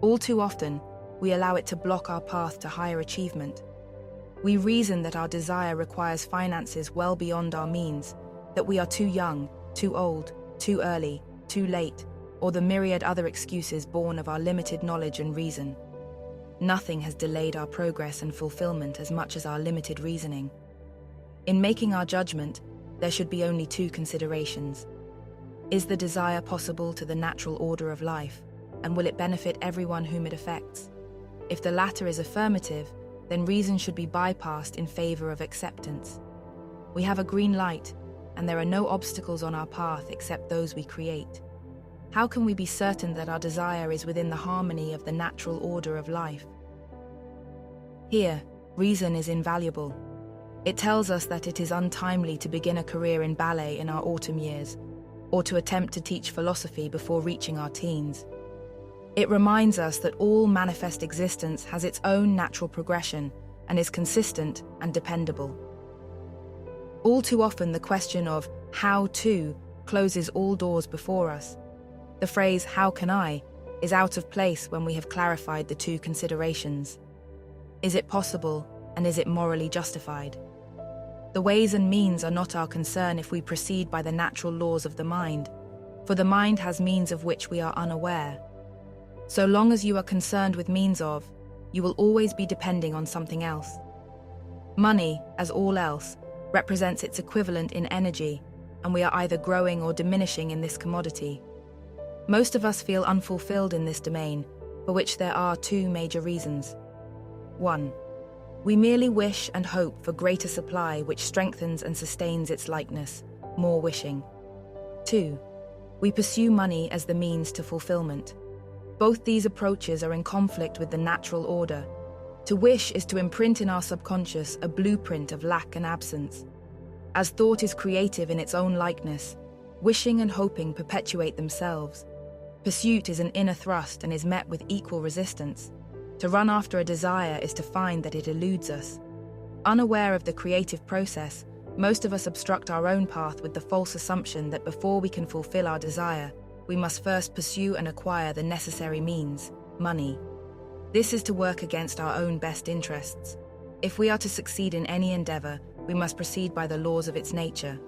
A: All too often, we allow it to block our path to higher achievement. We reason that our desire requires finances well beyond our means, that we are too young, too old, too early, too late, or the myriad other excuses born of our limited knowledge and reason. Nothing has delayed our progress and fulfillment as much as our limited reasoning. In making our judgment, there should be only two considerations. Is the desire possible to the natural order of life, and will it benefit everyone whom it affects? If the latter is affirmative, then reason should be bypassed in favor of acceptance. We have a green light, and there are no obstacles on our path except those we create. How can we be certain that our desire is within the harmony of the natural order of life? Here, reason is invaluable. It tells us that it is untimely to begin a career in ballet in our autumn years, or to attempt to teach philosophy before reaching our teens. It reminds us that all manifest existence has its own natural progression and is consistent and dependable. All too often, the question of how to closes all doors before us. The phrase, "how can I?" is out of place when we have clarified the two considerations. Is it possible, and is it morally justified? The ways and means are not our concern if we proceed by the natural laws of the mind, for the mind has means of which we are unaware. So long as you are concerned with means of, you will always be depending on something else. Money, as all else, represents its equivalent in energy, and we are either growing or diminishing in this commodity. Most of us feel unfulfilled in this domain, for which there are two major reasons. 1. We merely wish and hope for greater supply which strengthens and sustains its likeness, more wishing. 2. We pursue money as the means to fulfillment. Both these approaches are in conflict with the natural order. To wish is to imprint in our subconscious a blueprint of lack and absence. As thought is creative in its own likeness, wishing and hoping perpetuate themselves. Pursuit is an inner thrust and is met with equal resistance. To run after a desire is to find that it eludes us. Unaware of the creative process, most of us obstruct our own path with the false assumption that before we can fulfill our desire, we must first pursue and acquire the necessary means, money. This is to work against our own best interests. If we are to succeed in any endeavor, we must proceed by the laws of its nature.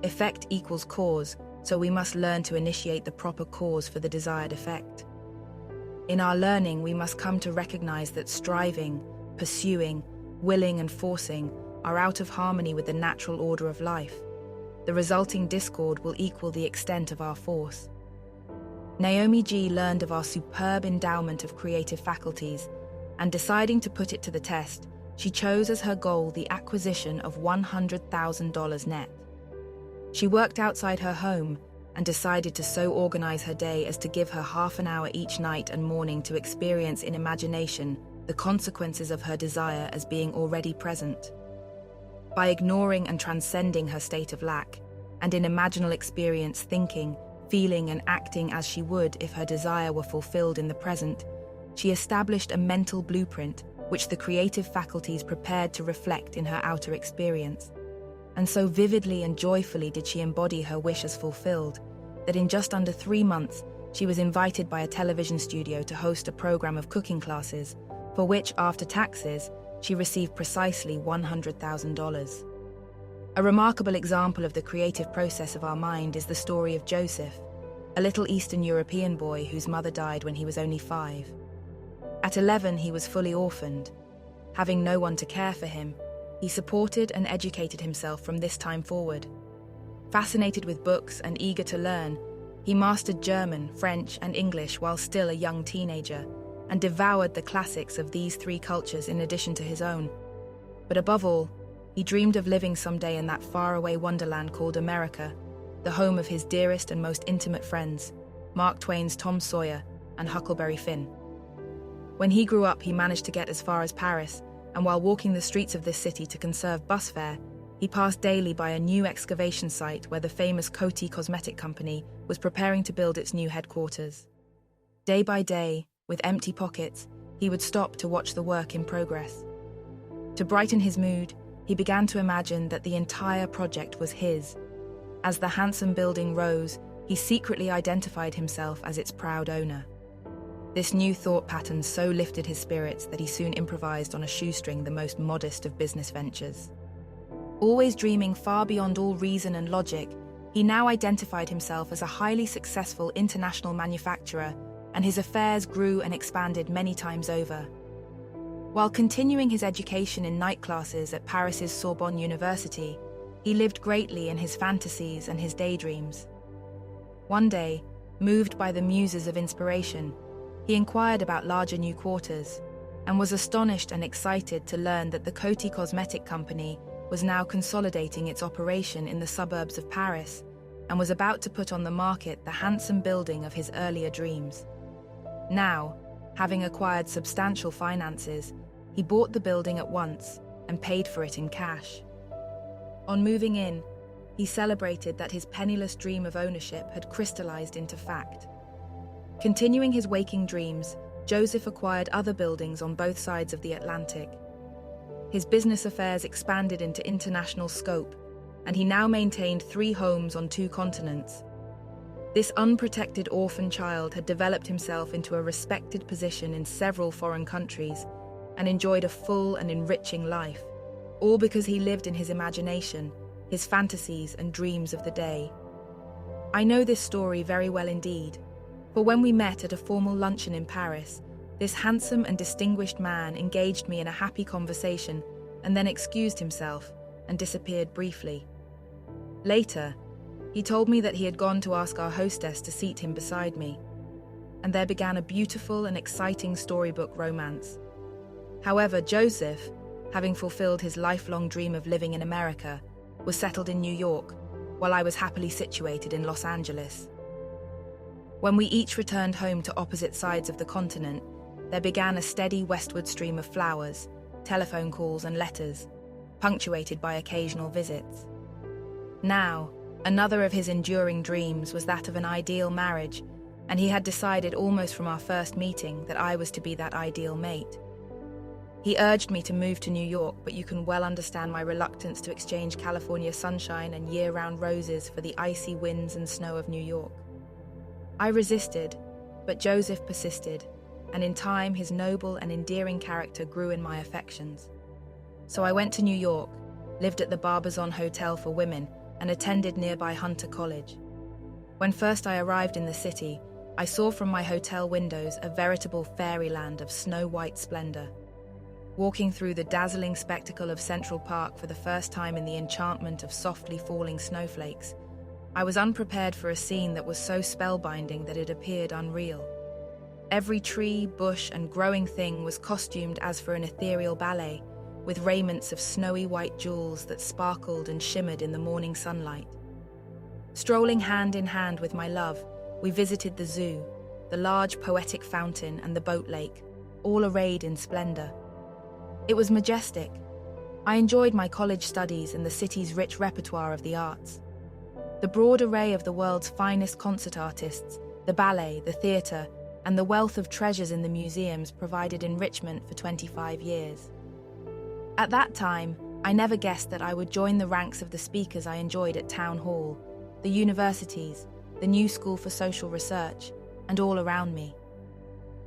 A: Effect equals cause, so we must learn to initiate the proper cause for the desired effect. In our learning, we must come to recognize that striving, pursuing, willing and forcing are out of harmony with the natural order of life. The resulting discord will equal the extent of our force. Naomi G. learned of our superb endowment of creative faculties, and deciding to put it to the test, she chose as her goal the acquisition of $100,000 net. She worked outside her home and decided to so organize her day as to give her half an hour each night and morning to experience in imagination the consequences of her desire as being already present. By ignoring and transcending her state of lack, and in imaginal experience thinking, feeling and acting as she would if her desire were fulfilled in the present, she established a mental blueprint which the creative faculties prepared to reflect in her outer experience. And so vividly and joyfully did she embody her wish as fulfilled, that in just under 3 months, she was invited by a television studio to host a program of cooking classes, for which, after taxes, she received precisely $100,000. A remarkable example of the creative process of our mind is the story of Joseph, a little Eastern European boy whose mother died when he was only 5. At 11, he was fully orphaned. Having no one to care for him, he supported and educated himself from this time forward. Fascinated with books and eager to learn, he mastered German, French, and English while still a young teenager, and devoured the classics of these 3 cultures in addition to his own. But above all, he dreamed of living someday in that faraway wonderland called America, the home of his dearest and most intimate friends, Mark Twain's Tom Sawyer and Huckleberry Finn. When he grew up, he managed to get as far as Paris, and while walking the streets of this city to conserve bus fare, he passed daily by a new excavation site where the famous Coty Cosmetic Company was preparing to build its new headquarters. Day by day, with empty pockets, he would stop to watch the work in progress. To brighten his mood, he began to imagine that the entire project was his. As the handsome building rose, he secretly identified himself as its proud owner. This new thought pattern so lifted his spirits that he soon improvised on a shoestring the most modest of business ventures. Always dreaming far beyond all reason and logic, he now identified himself as a highly successful international manufacturer, and his affairs grew and expanded many times over. While continuing his education in night classes at Paris's Sorbonne University, he lived greatly in his fantasies and his daydreams. One day, moved by the muses of inspiration, he inquired about larger new quarters and was astonished and excited to learn that the Coty Cosmetic Company was now consolidating its operation in the suburbs of Paris and was about to put on the market the handsome building of his earlier dreams. Now, having acquired substantial finances, he bought the building at once and paid for it in cash. On moving in, he celebrated that his penniless dream of ownership had crystallized into fact. Continuing his waking dreams, Joseph acquired other buildings on both sides of the Atlantic. His business affairs expanded into international scope, and he now maintained 3 homes on 2 continents. This unprotected orphan child had developed himself into a respected position in several foreign countries and enjoyed a full and enriching life, all because he lived in his imagination, his fantasies and dreams of the day. I know this story very well indeed, for when we met at a formal luncheon in Paris, this handsome and distinguished man engaged me in a happy conversation and then excused himself and disappeared briefly. Later, he told me that he had gone to ask our hostess to seat him beside me, and there began a beautiful and exciting storybook romance. However, Joseph, having fulfilled his lifelong dream of living in America, was settled in New York, while I was happily situated in Los Angeles. When we each returned home to opposite sides of the continent, there began a steady westward stream of flowers, telephone calls and letters, punctuated by occasional visits. Now, another of his enduring dreams was that of an ideal marriage, and he had decided almost from our first meeting that I was to be that ideal mate. He urged me to move to New York, but you can well understand my reluctance to exchange California sunshine and year-round roses for the icy winds and snow of New York. I resisted, but Joseph persisted, and in time his noble and endearing character grew in my affections. So I went to New York, lived at the Barbizon Hotel for Women, and attended nearby Hunter College. When first I arrived in the city, I saw from my hotel windows a veritable fairyland of snow-white splendor. Walking through the dazzling spectacle of Central Park for the first time in the enchantment of softly falling snowflakes, I was unprepared for a scene that was so spellbinding that it appeared unreal. Every tree, bush, and growing thing was costumed as for an ethereal ballet, with raiments of snowy white jewels that sparkled and shimmered in the morning sunlight. Strolling hand in hand with my love, we visited the zoo, the large poetic fountain and the boat lake, all arrayed in splendor. It was majestic. I enjoyed my college studies and the city's rich repertoire of the arts. The broad array of the world's finest concert artists, the ballet, the theatre, and the wealth of treasures in the museums provided enrichment for 25 years. At that time, I never guessed that I would join the ranks of the speakers I enjoyed at Town Hall, the universities, the New School for Social Research, and all around me.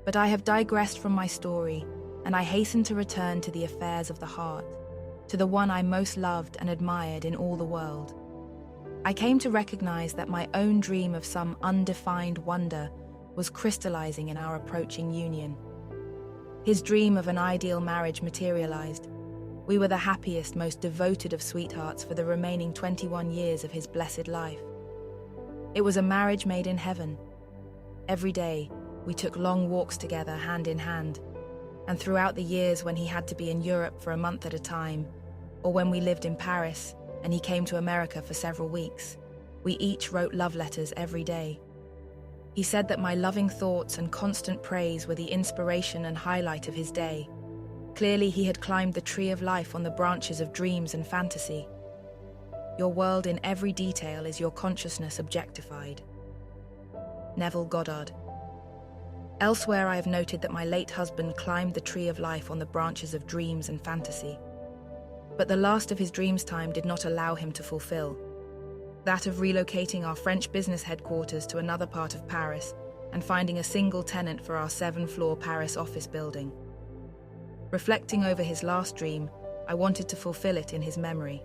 A: But I have digressed from my story, and I hasten to return to the affairs of the heart, to the one I most loved and admired in all the world. I came to recognize that my own dream of some undefined wonder was crystallizing in our approaching union. His dream of an ideal marriage materialized. We were the happiest, most devoted of sweethearts for the remaining 21 years of his blessed life. It was a marriage made in heaven. Every day, we took long walks together, hand in hand, and throughout the years when he had to be in Europe for a month at a time, or when we lived in Paris and he came to America for several weeks, We each wrote love letters every day. He said that my loving thoughts and constant praise were the inspiration and highlight of his day. Clearly, he had climbed the tree of life on the branches of dreams and fantasy. Your world in every detail is your consciousness objectified. Neville Goddard. Elsewhere, I have noted that my late husband climbed the tree of life on the branches of dreams and fantasy. But the last of his dreams' time did not allow him to fulfill. That of relocating our French business headquarters to another part of Paris and finding a single tenant for our 7-floor Paris office building. Reflecting over his last dream, I wanted to fulfill it in his memory.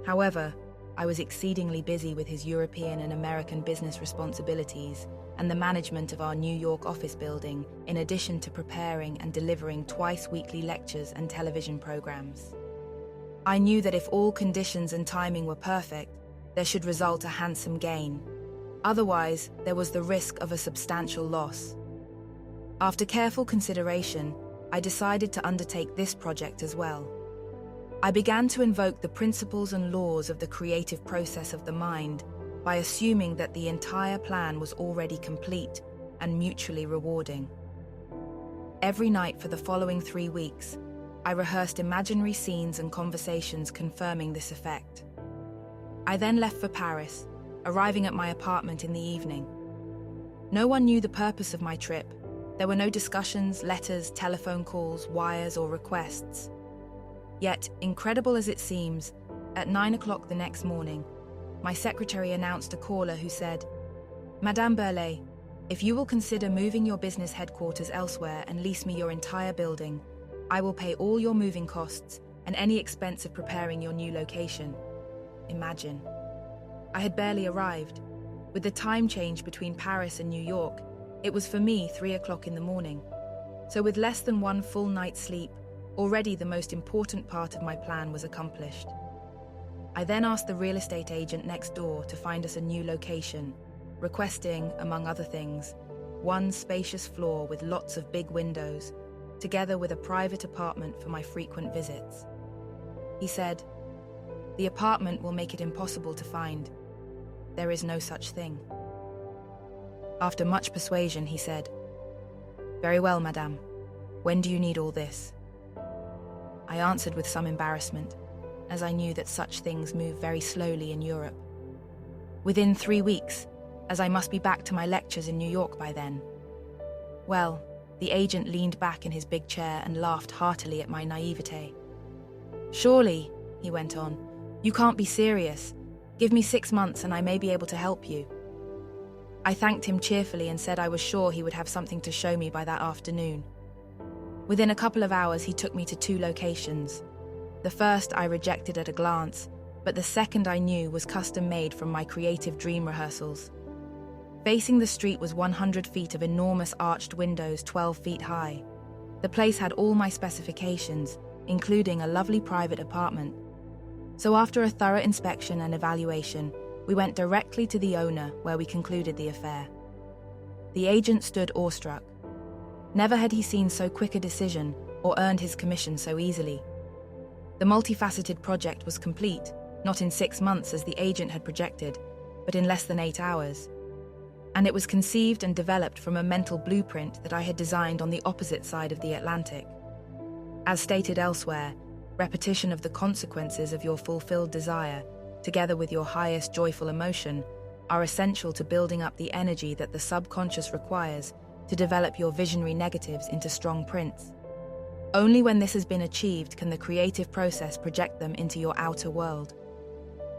A: However, I was exceedingly busy with his European and American business responsibilities and the management of our New York office building, in addition to preparing and delivering twice-weekly lectures and television programs. I knew that if all conditions and timing were perfect, there should result a handsome gain. Otherwise, there was the risk of a substantial loss. After careful consideration, I decided to undertake this project as well. I began to invoke the principles and laws of the creative process of the mind by assuming that the entire plan was already complete and mutually rewarding. Every night for the following 3 weeks, I rehearsed imaginary scenes and conversations confirming this effect. I then left for Paris, arriving at my apartment in the evening. No one knew the purpose of my trip. There were no discussions, letters, telephone calls, wires, or requests. Yet, incredible as it seems, at 9 o'clock the next morning, my secretary announced a caller who said, "Madame Berlay, if you will consider moving your business headquarters elsewhere and lease me your entire building, I will pay all your moving costs and any expense of preparing your new location." Imagine. I had barely arrived. With the time change between Paris and New York, it was for me 3 o'clock in the morning. So with less than one full night's sleep, already the most important part of my plan was accomplished. I then asked the real estate agent next door to find us a new location, requesting, among other things, one spacious floor with lots of big windows, together with a private apartment for my frequent visits. He said, "The apartment will make it impossible to find. There is no such thing." After much persuasion, he said, "Very well, madame. When do you need all this?" I answered with some embarrassment, as I knew that such things move very slowly in Europe. "Within 3 weeks, as I must be back to my lectures in New York by then." Well, the agent leaned back in his big chair and laughed heartily at my naivete. "Surely," he went on, "you can't be serious. Give me 6 months and I may be able to help you." I thanked him cheerfully and said I was sure he would have something to show me by that afternoon. Within a couple of hours, he took me to 2 locations. The first I rejected at a glance, but the second I knew was custom-made from my creative dream rehearsals. Facing the street was 100 feet of enormous arched windows 12 feet high. The place had all my specifications, including a lovely private apartment. So after a thorough inspection and evaluation, we went directly to the owner where we concluded the affair. The agent stood awestruck. Never had he seen so quick a decision or earned his commission so easily. The multifaceted project was complete, not in 6 months as the agent had projected, but in less than 8 hours. And it was conceived and developed from a mental blueprint that I had designed on the opposite side of the Atlantic. As stated elsewhere, repetition of the consequences of your fulfilled desire, together with your highest joyful emotion, are essential to building up the energy that the subconscious requires to develop your visionary negatives into strong prints. Only when this has been achieved can the creative process project them into your outer world.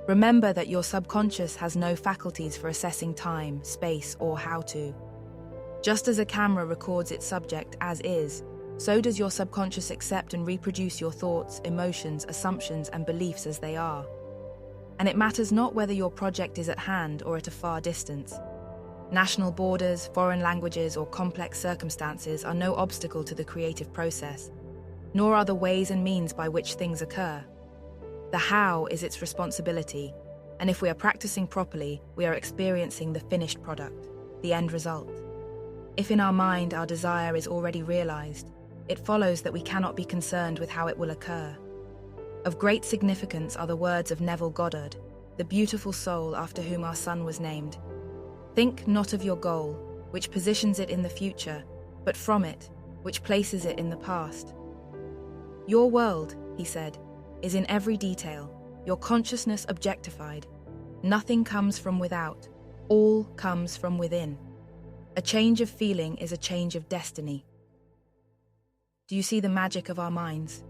A: Remember that your subconscious has no faculties for assessing time, space, or how to. Just as a camera records its subject as is, so does your subconscious accept and reproduce your thoughts, emotions, assumptions, and beliefs as they are. And it matters not whether your project is at hand or at a far distance. National borders, foreign languages, or complex circumstances are no obstacle to the creative process, nor are the ways and means by which things occur. The how is its responsibility, and if we are practicing properly, we are experiencing the finished product, the end result. If in our mind our desire is already realized, it follows that we cannot be concerned with how it will occur. Of great significance are the words of Neville Goddard, the beautiful soul after whom our son was named. Think not of your goal, which positions it in the future, but from it, which places it in the past. Your world, he said, is in every detail, your consciousness objectified. Nothing comes from without, all comes from within. A change of feeling is a change of destiny. Do you see the magic of our minds?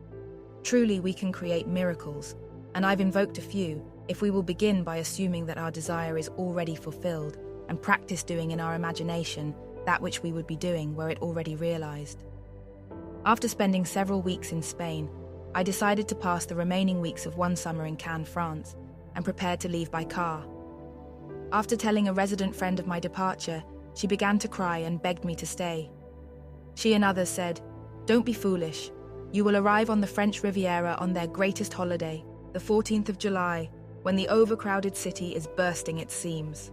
A: Truly, we can create miracles, and I've invoked a few, if we will begin by assuming that our desire is already fulfilled and practice doing in our imagination that which we would be doing were it already realized. After spending several weeks in Spain, I decided to pass the remaining weeks of one summer in Cannes, France, and prepared to leave by car. After telling a resident friend of my departure, she began to cry and begged me to stay. She and others said, "Don't be foolish. You will arrive on the French Riviera on their greatest holiday, the 14th of July, when the overcrowded city is bursting its seams.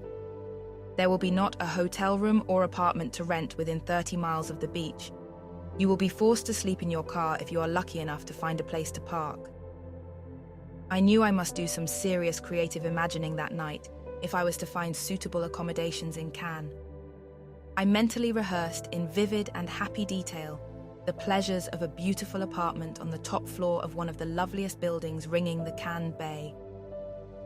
A: There will be not a hotel room or apartment to rent within 30 miles of the beach. You will be forced to sleep in your car if you are lucky enough to find a place to park." I knew I must do some serious creative imagining that night if I was to find suitable accommodations in Cannes. I mentally rehearsed in vivid and happy detail the pleasures of a beautiful apartment on the top floor of one of the loveliest buildings ringing the Cannes Bay.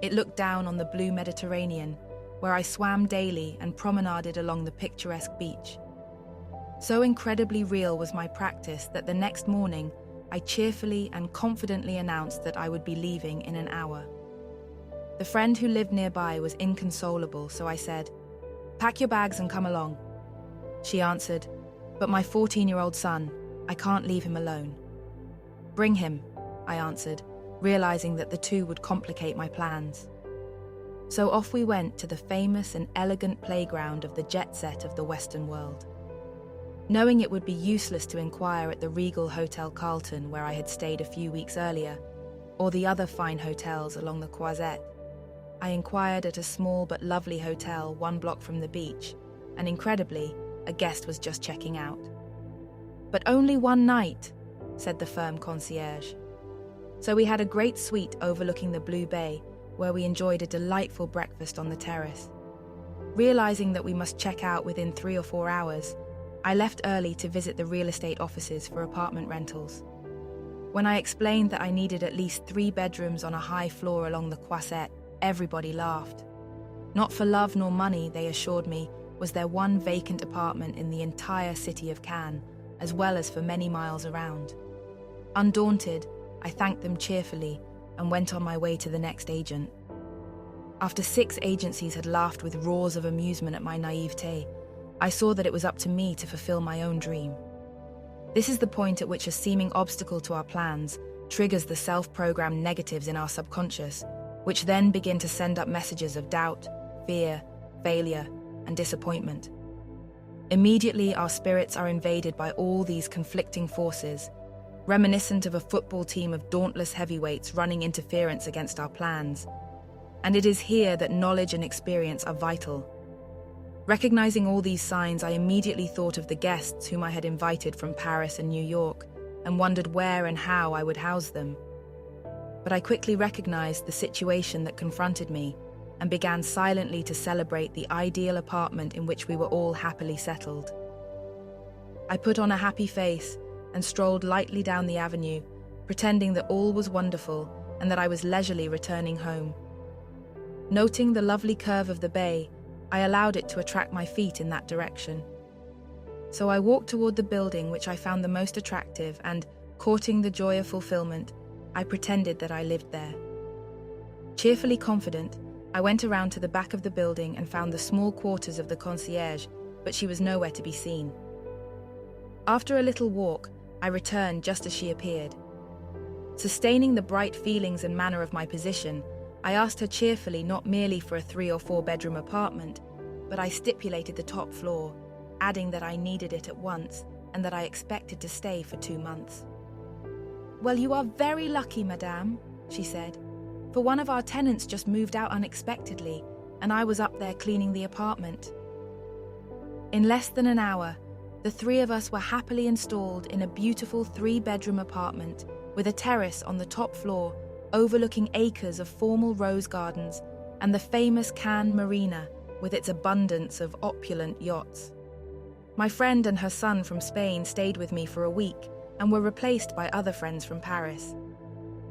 A: It looked down on the blue Mediterranean, where I swam daily and promenaded along the picturesque beach. So incredibly real was my practice that the next morning I cheerfully and confidently announced that I would be leaving in an hour. The friend who lived nearby was inconsolable, so I said, "Pack your bags and come along." She answered, "But my 14-year-old son, I can't leave him alone." "Bring him," I answered, realizing that the two would complicate my plans. So off we went to the famous and elegant playground of the jet set of the Western world. Knowing it would be useless to inquire at the Regal Hotel Carlton, where I had stayed a few weeks earlier, or the other fine hotels along the Croisette, I inquired at a small but lovely hotel 1 block from the beach, and incredibly, a guest was just checking out. "But only one night," said the firm concierge. So we had a great suite overlooking the Blue Bay, where we enjoyed a delightful breakfast on the terrace. Realizing that we must check out within 3 or 4 hours, I left early to visit the real estate offices for apartment rentals. When I explained that I needed at least 3 bedrooms on a high floor along the Croisette, everybody laughed. Not for love nor money, they assured me, was there one vacant apartment in the entire city of Cannes, as well as for many miles around. Undaunted, I thanked them cheerfully and went on my way to the next agent. After 6 agencies had laughed with roars of amusement at my naivete, I saw that it was up to me to fulfill my own dream. This is the point at which a seeming obstacle to our plans triggers the self-programmed negatives in our subconscious, which then begin to send up messages of doubt, fear, failure, and disappointment. Immediately, our spirits are invaded by all these conflicting forces, reminiscent of a football team of dauntless heavyweights running interference against our plans. And it is here that knowledge and experience are vital. Recognizing all these signs, I immediately thought of the guests whom I had invited from Paris and New York and wondered where and how I would house them. But I quickly recognized the situation that confronted me and began silently to celebrate the ideal apartment in which we were all happily settled. I put on a happy face and strolled lightly down the avenue, pretending that all was wonderful and that I was leisurely returning home. Noting the lovely curve of the bay, I allowed it to attract my feet in that direction. So I walked toward the building which I found the most attractive and, courting the joy of fulfillment, I pretended that I lived there. Cheerfully confident, I went around to the back of the building and found the small quarters of the concierge, but she was nowhere to be seen. After a little walk, I returned just as she appeared. Sustaining the bright feelings and manner of my position, I asked her cheerfully not merely for a 3 or 4 bedroom apartment, but I stipulated the top floor, adding that I needed it at once and that I expected to stay for 2 months. "Well, you are very lucky, madame," she said, "for one of our tenants just moved out unexpectedly, and I was up there cleaning the apartment." In less than an hour, the 3 of us were happily installed in a beautiful 3-bedroom apartment with a terrace on the top floor overlooking acres of formal rose gardens and the famous Cannes Marina with its abundance of opulent yachts. My friend and her son from Spain stayed with me for a week and were replaced by other friends from Paris.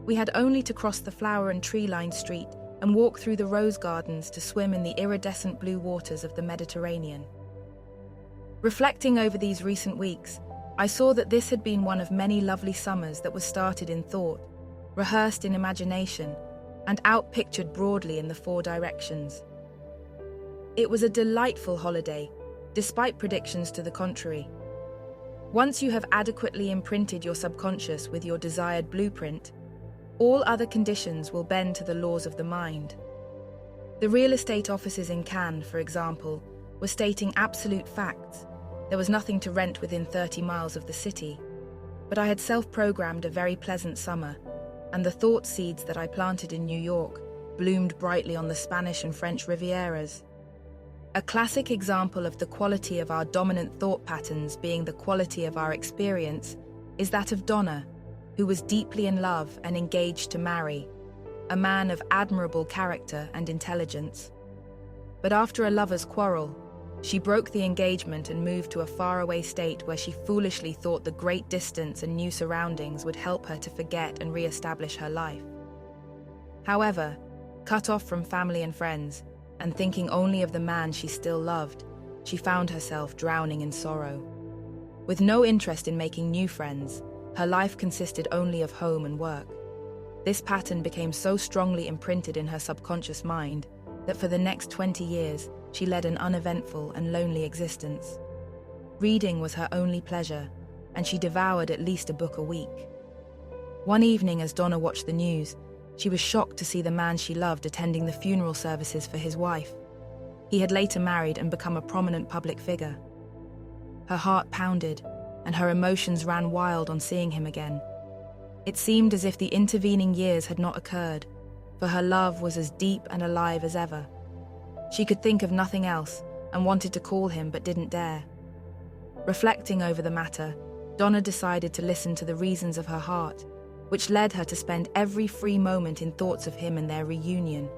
A: We had only to cross the flower and tree-lined street and walk through the rose gardens to swim in the iridescent blue waters of the Mediterranean. Reflecting over these recent weeks, I saw that this had been one of many lovely summers that was started in thought, rehearsed in imagination, and outpictured broadly in the four directions. It was a delightful holiday, despite predictions to the contrary. Once you have adequately imprinted your subconscious with your desired blueprint, all other conditions will bend to the laws of the mind. The real estate offices in Cannes, for example, were stating absolute facts. There was nothing to rent within 30 miles of the city, but I had self-programmed a very pleasant summer, and the thought seeds that I planted in New York bloomed brightly on the Spanish and French Rivieras. A classic example of the quality of our dominant thought patterns being the quality of our experience is that of Donna, who was deeply in love and engaged to marry, a man of admirable character and intelligence. But after a lover's quarrel, she broke the engagement and moved to a faraway state where she foolishly thought the great distance and new surroundings would help her to forget and re-establish her life. However, cut off from family and friends, and thinking only of the man she still loved, she found herself drowning in sorrow. With no interest in making new friends, her life consisted only of home and work. This pattern became so strongly imprinted in her subconscious mind that for the next 20 years, she led an uneventful and lonely existence. Reading was her only pleasure, and she devoured at least a book a week. One evening, as Donna watched the news, she was shocked to see the man she loved attending the funeral services for his wife. He had later married and become a prominent public figure. Her heart pounded, and her emotions ran wild on seeing him again. It seemed as if the intervening years had not occurred, for her love was as deep and alive as ever. She could think of nothing else and wanted to call him but didn't dare. Reflecting over the matter, Donna decided to listen to the reasons of her heart, which led her to spend every free moment in thoughts of him and their reunion.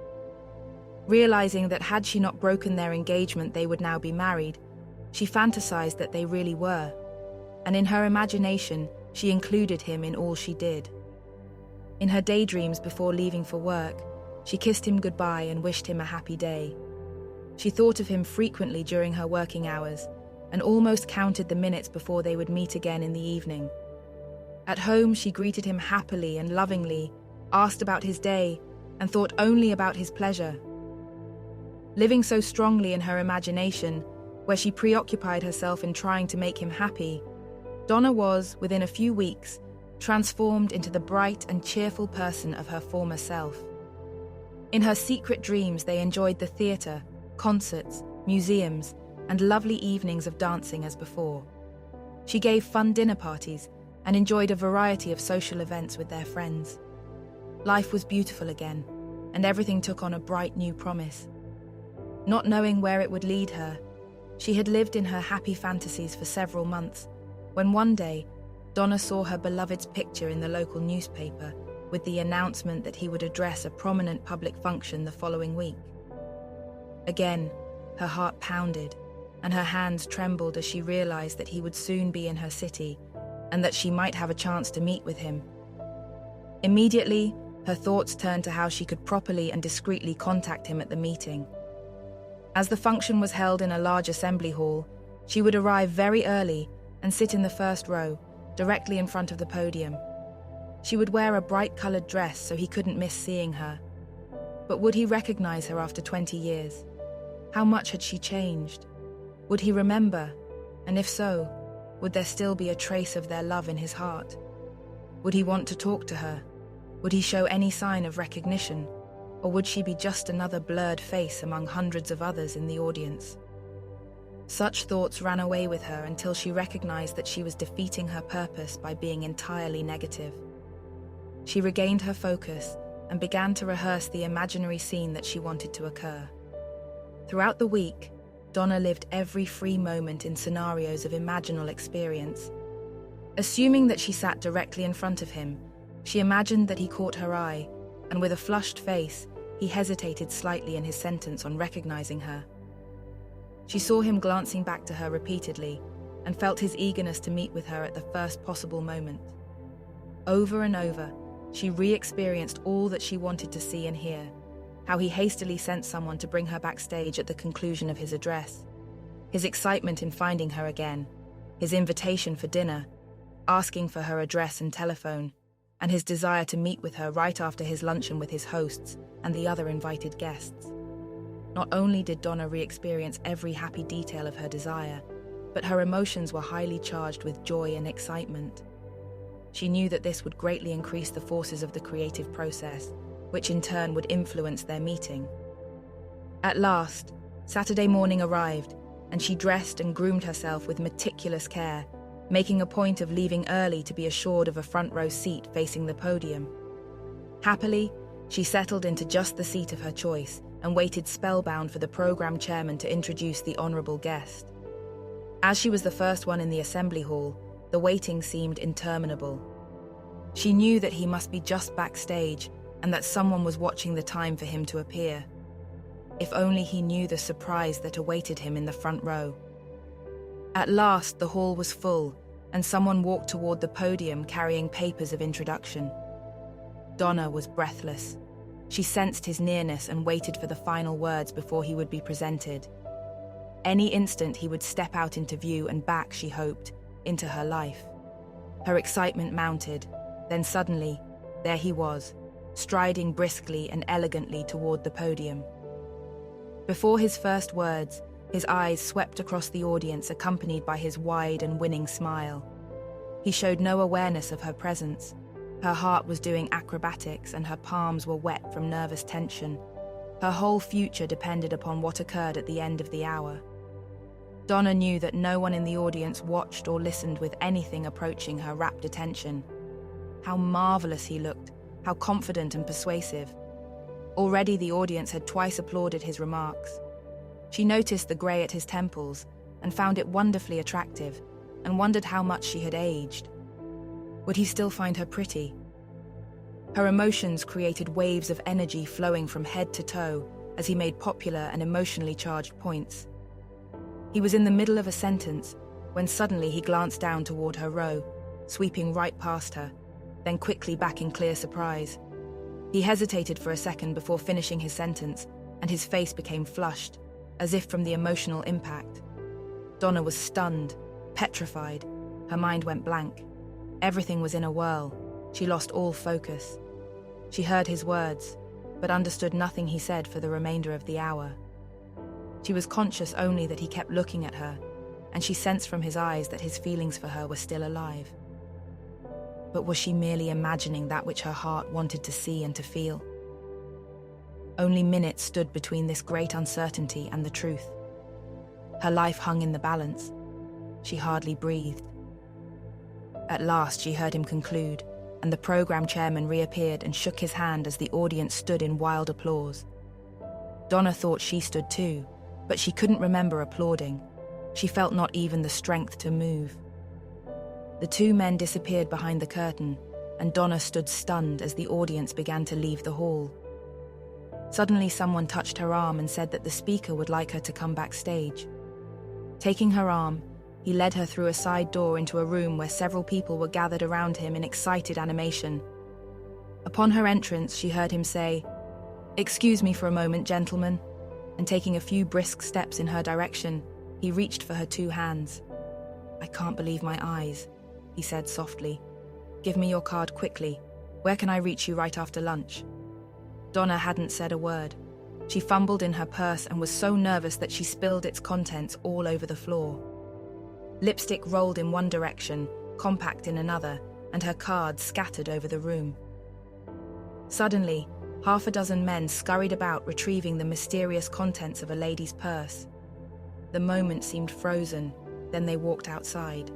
A: Realizing that had she not broken their engagement they would now be married, she fantasized that they really were, and in her imagination she included him in all she did. In her daydreams before leaving for work, she kissed him goodbye and wished him a happy day. She thought of him frequently during her working hours and almost counted the minutes before they would meet again in the evening. At home, she greeted him happily and lovingly, asked about his day, and thought only about his pleasure. Living so strongly in her imagination, where she preoccupied herself in trying to make him happy, Donna was, within a few weeks, transformed into the bright and cheerful person of her former self. In her secret dreams, they enjoyed the theatre, concerts, museums, and lovely evenings of dancing as before. She gave fun dinner parties and enjoyed a variety of social events with their friends. Life was beautiful again, and everything took on a bright new promise. Not knowing where it would lead her, she had lived in her happy fantasies for several months, when one day, Donna saw her beloved's picture in the local newspaper with the announcement that he would address a prominent public function the following week. Again, her heart pounded, and her hands trembled as she realized that he would soon be in her city, and that she might have a chance to meet with him. Immediately, her thoughts turned to how she could properly and discreetly contact him at the meeting. As the function was held in a large assembly hall, she would arrive very early and sit in the first row, directly in front of the podium. She would wear a bright-colored dress so he couldn't miss seeing her. But would he recognize her after 20 years? How much had she changed? Would he remember? And if so, would there still be a trace of their love in his heart? Would he want to talk to her? Would he show any sign of recognition? Or would she be just another blurred face among hundreds of others in the audience? Such thoughts ran away with her until she recognized that she was defeating her purpose by being entirely negative. She regained her focus and began to rehearse the imaginary scene that she wanted to occur. Throughout the week, Donna lived every free moment in scenarios of imaginal experience. Assuming that she sat directly in front of him, she imagined that he caught her eye, and with a flushed face, He hesitated slightly in his sentence on recognizing her. She saw him glancing back to her repeatedly and felt his eagerness to meet with her at the first possible moment. Over and over, she re-experienced all that she wanted to see and hear, how he hastily sent someone to bring her backstage at the conclusion of his address, his excitement in finding her again, his invitation for dinner, asking for her address and telephone, and his desire to meet with her right after his luncheon with his hosts and the other invited guests. Not only did Donna re-experience every happy detail of her desire, but her emotions were highly charged with joy and excitement. She knew that this would greatly increase the forces of the creative process, which in turn would influence their meeting. At last, Saturday morning arrived, and she dressed and groomed herself with meticulous care, making a point of leaving early to be assured of a front-row seat facing the podium. Happily, she settled into just the seat of her choice and waited spellbound for the program chairman to introduce the honorable guest. As she was the first one in the assembly hall, the waiting seemed interminable. She knew that he must be just backstage and that someone was watching the time for him to appear. If only he knew the surprise that awaited him in the front row. At last, the hall was full, and someone walked toward the podium carrying papers of introduction. Donna was breathless. She sensed his nearness and waited for the final words before he would be presented. Any instant he would step out into view and back, she hoped, into her life. Her excitement mounted, then suddenly, there he was, striding briskly and elegantly toward the podium. Before his first words, his eyes swept across the audience accompanied by his wide and winning smile. He showed no awareness of her presence. Her heart was doing acrobatics and her palms were wet from nervous tension. Her whole future depended upon what occurred at the end of the hour. Donna knew that no one in the audience watched or listened with anything approaching her rapt attention. How marvelous he looked, how confident and persuasive. Already the audience had twice applauded his remarks. She noticed the grey at his temples and found it wonderfully attractive and wondered how much she had aged. Would he still find her pretty? Her emotions created waves of energy flowing from head to toe as he made popular and emotionally charged points. He was in the middle of a sentence when suddenly he glanced down toward her row, sweeping right past her, then quickly back in clear surprise. He hesitated for a second before finishing his sentence, and his face became flushed, as if from the emotional impact. Donna was stunned, petrified. Her mind went blank. Everything was in a whirl. She lost all focus. She heard his words, but understood nothing he said for the remainder of the hour. She was conscious only that he kept looking at her, and she sensed from his eyes that his feelings for her were still alive. But was she merely imagining that which her heart wanted to see and to feel? Only minutes stood between this great uncertainty and the truth. Her life hung in the balance. She hardly breathed. At last she heard him conclude, and the program chairman reappeared and shook his hand as the audience stood in wild applause. Donna thought she stood too, but she couldn't remember applauding. She felt not even the strength to move. The two men disappeared behind the curtain, and Donna stood stunned as the audience began to leave the hall. Suddenly someone touched her arm and said that the speaker would like her to come backstage. Taking her arm, he led her through a side door into a room where several people were gathered around him in excited animation. Upon her entrance, she heard him say, "Excuse me for a moment, gentlemen," and taking a few brisk steps in her direction, he reached for her two hands. "I can't believe my eyes," he said softly. "Give me your card quickly. Where can I reach you right after lunch?" Donna hadn't said a word. She fumbled in her purse and was so nervous that she spilled its contents all over the floor. Lipstick rolled in one direction, compact in another, and her cards scattered over the room. Suddenly, half a dozen men scurried about retrieving the mysterious contents of a lady's purse. The moment seemed frozen, then they walked outside.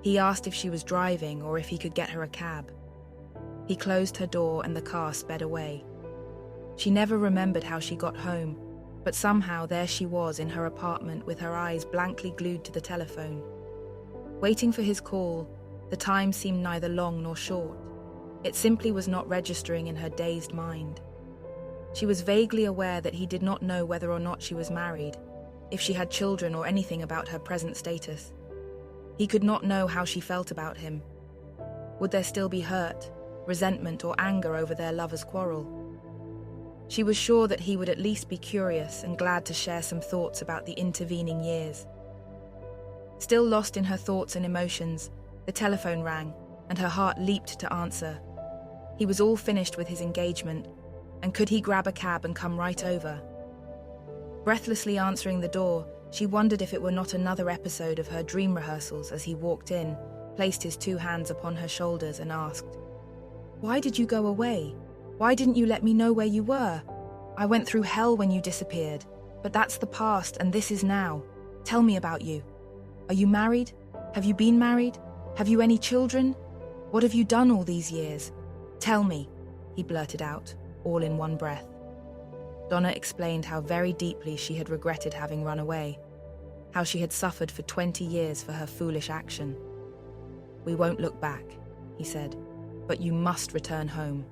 A: He asked if she was driving or if he could get her a cab. He closed her door and the car sped away. She never remembered how she got home, but somehow there she was in her apartment with her eyes blankly glued to the telephone. Waiting for his call, the time seemed neither long nor short. It simply was not registering in her dazed mind. She was vaguely aware that he did not know whether or not she was married, if she had children or anything about her present status. He could not know how she felt about him. Would there still be hurt, resentment, or anger over their lovers' quarrel? She was sure that he would at least be curious and glad to share some thoughts about the intervening years. Still lost in her thoughts and emotions, the telephone rang, and her heart leaped to answer. He was all finished with his engagement, and could he grab a cab and come right over? Breathlessly answering the door, she wondered if it were not another episode of her dream rehearsals as he walked in, placed his 2 hands upon her shoulders and asked, "Why did you go away? Why didn't you let me know where you were? I went through hell when you disappeared, but that's the past and this is now. Tell me about you. Are you married? Have you been married? Have you any children? What have you done all these years? Tell me," he blurted out, all in one breath. Donna explained how very deeply she had regretted having run away, how she had suffered for 20 years for her foolish action. "We won't look back," he said, "but you must return home.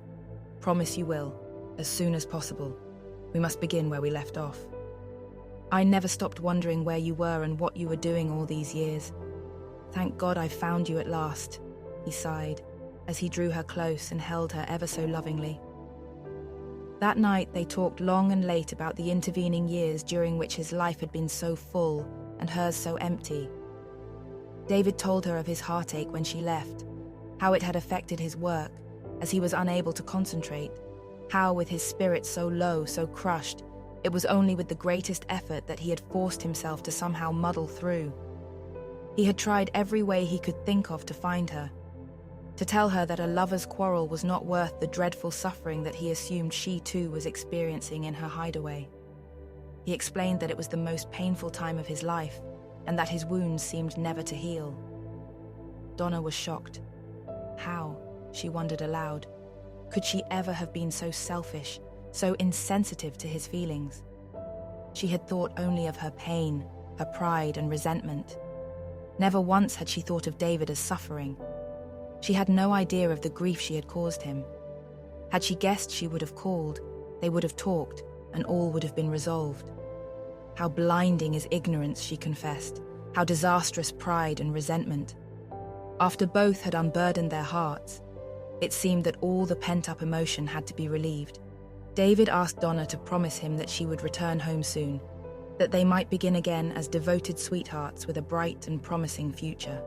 A: Promise you will, as soon as possible. We must begin where we left off. I never stopped wondering where you were and what you were doing all these years. Thank God I found you at last," he sighed, as he drew her close and held her ever so lovingly. That night they talked long and late about the intervening years during which his life had been so full and hers so empty. David told her of his heartache when she left, how it had affected his work, as he was unable to concentrate, how with his spirits so low, so crushed, it was only with the greatest effort that he had forced himself to somehow muddle through. He had tried every way he could think of to find her, to tell her that a lover's quarrel was not worth the dreadful suffering that he assumed she too was experiencing in her hideaway. He explained that it was the most painful time of his life, and that his wounds seemed never to heal. Donna was shocked. How, she wondered aloud, could she ever have been so selfish, so insensitive to his feelings? She had thought only of her pain, her pride and resentment. Never once had she thought of David as suffering. She had no idea of the grief she had caused him. Had she guessed, she would have called, they would have talked, and all would have been resolved. How blinding is ignorance, she confessed, how disastrous pride and resentment. After both had unburdened their hearts, it seemed that all the pent-up emotion had to be relieved. David asked Donna to promise him that she would return home soon, that they might begin again as devoted sweethearts with a bright and promising future.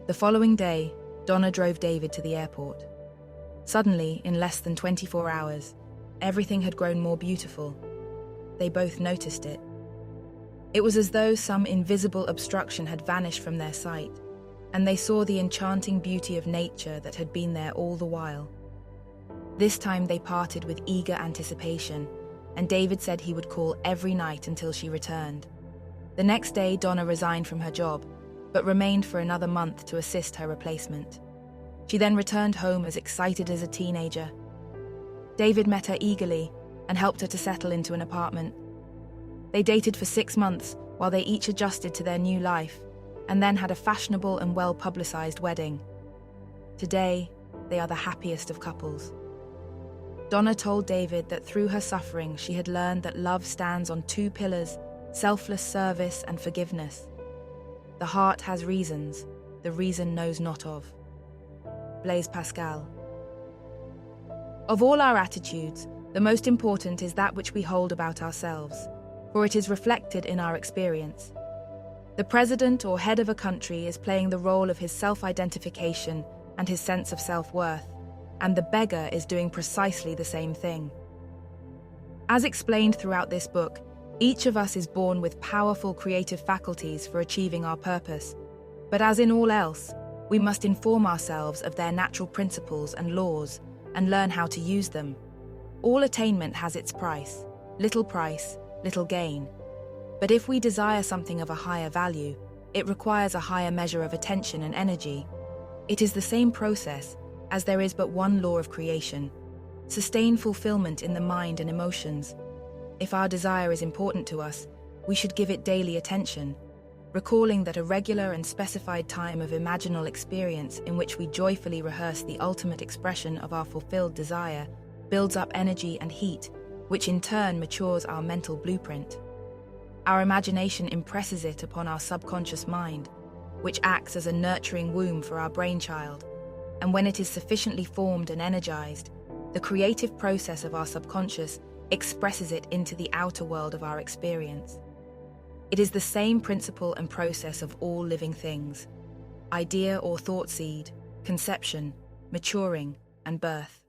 A: The following day, Donna drove David to the airport. Suddenly, in less than 24 hours, everything had grown more beautiful. They both noticed it. It was as though some invisible obstruction had vanished from their sight, and they saw the enchanting beauty of nature that had been there all the while. This time they parted with eager anticipation, and David said he would call every night until she returned. The next day, Donna resigned from her job, but remained for another month to assist her replacement. She then returned home as excited as a teenager. David met her eagerly and helped her to settle into an apartment. They dated for 6 months while they each adjusted to their new life, and then had a fashionable and well-publicized wedding. Today, they are the happiest of couples. Donna told David that through her suffering she had learned that love stands on 2 pillars, selfless service and forgiveness. The heart has reasons, the reason knows not of. Blaise Pascal. Of all our attitudes, the most important is that which we hold about ourselves, for it is reflected in our experience. The president or head of a country is playing the role of his self-identification and his sense of self-worth, and the beggar is doing precisely the same thing. As explained throughout this book, each of us is born with powerful creative faculties for achieving our purpose, but as in all else, we must inform ourselves of their natural principles and laws and learn how to use them. All attainment has its price, little gain. But if we desire something of a higher value, it requires a higher measure of attention and energy. It is the same process, as there is but one law of creation: sustained fulfillment in the mind and emotions. If our desire is important to us, we should give it daily attention, recalling that a regular and specified time of imaginal experience in which we joyfully rehearse the ultimate expression of our fulfilled desire builds up energy and heat, which in turn matures our mental blueprint. Our imagination impresses it upon our subconscious mind, which acts as a nurturing womb for our brainchild, and when it is sufficiently formed and energized, the creative process of our subconscious expresses it into the outer world of our experience. It is the same principle and process of all living things: idea or thought seed, conception, maturing, and birth.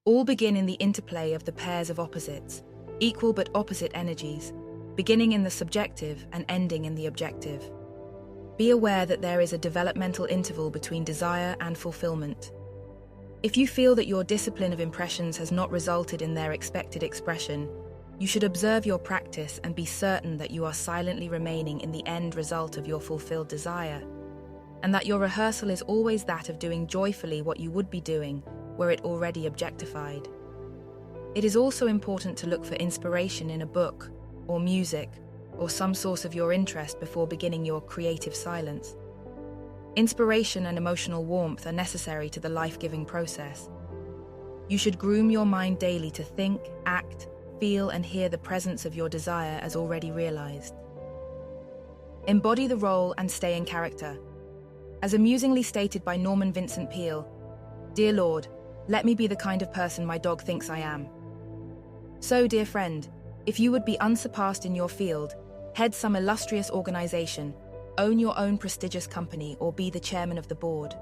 A: All begin in the interplay of the pairs of opposites, equal but opposite energies, beginning in the subjective and ending in the objective. Be aware that there is a developmental interval between desire and fulfillment. If you feel that your discipline of impressions has not resulted in their expected expression, you should observe your practice and be certain that you are silently remaining in the end result of your fulfilled desire, and that your rehearsal is always that of doing joyfully what you would be doing were it already objectified. It is also important to look for inspiration in a book, or music, or some source of your interest before beginning your creative silence. Inspiration and emotional warmth are necessary to the life-giving process. You should groom your mind daily to think, act, feel, and hear the presence of your desire as already realized. Embody the role and stay in character. As amusingly stated by Norman Vincent Peale, "Dear Lord, let me be the kind of person my dog thinks I am." So, dear friend, if you would be unsurpassed in your field, head some illustrious organization, own your own prestigious company, or be the chairman of the board.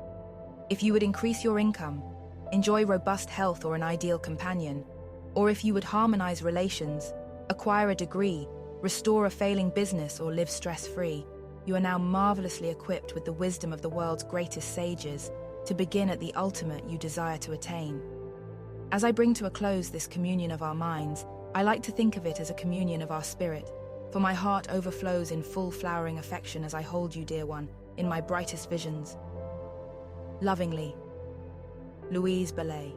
A: If you would increase your income, enjoy robust health or an ideal companion, or if you would harmonize relations, acquire a degree, restore a failing business, or live stress-free, you are now marvelously equipped with the wisdom of the world's greatest sages to begin at the ultimate you desire to attain. As I bring to a close this communion of our minds, I like to think of it as a communion of our spirit, for my heart overflows in full flowering affection as I hold you, dear one, in my brightest visions. Lovingly, Louise Berlay.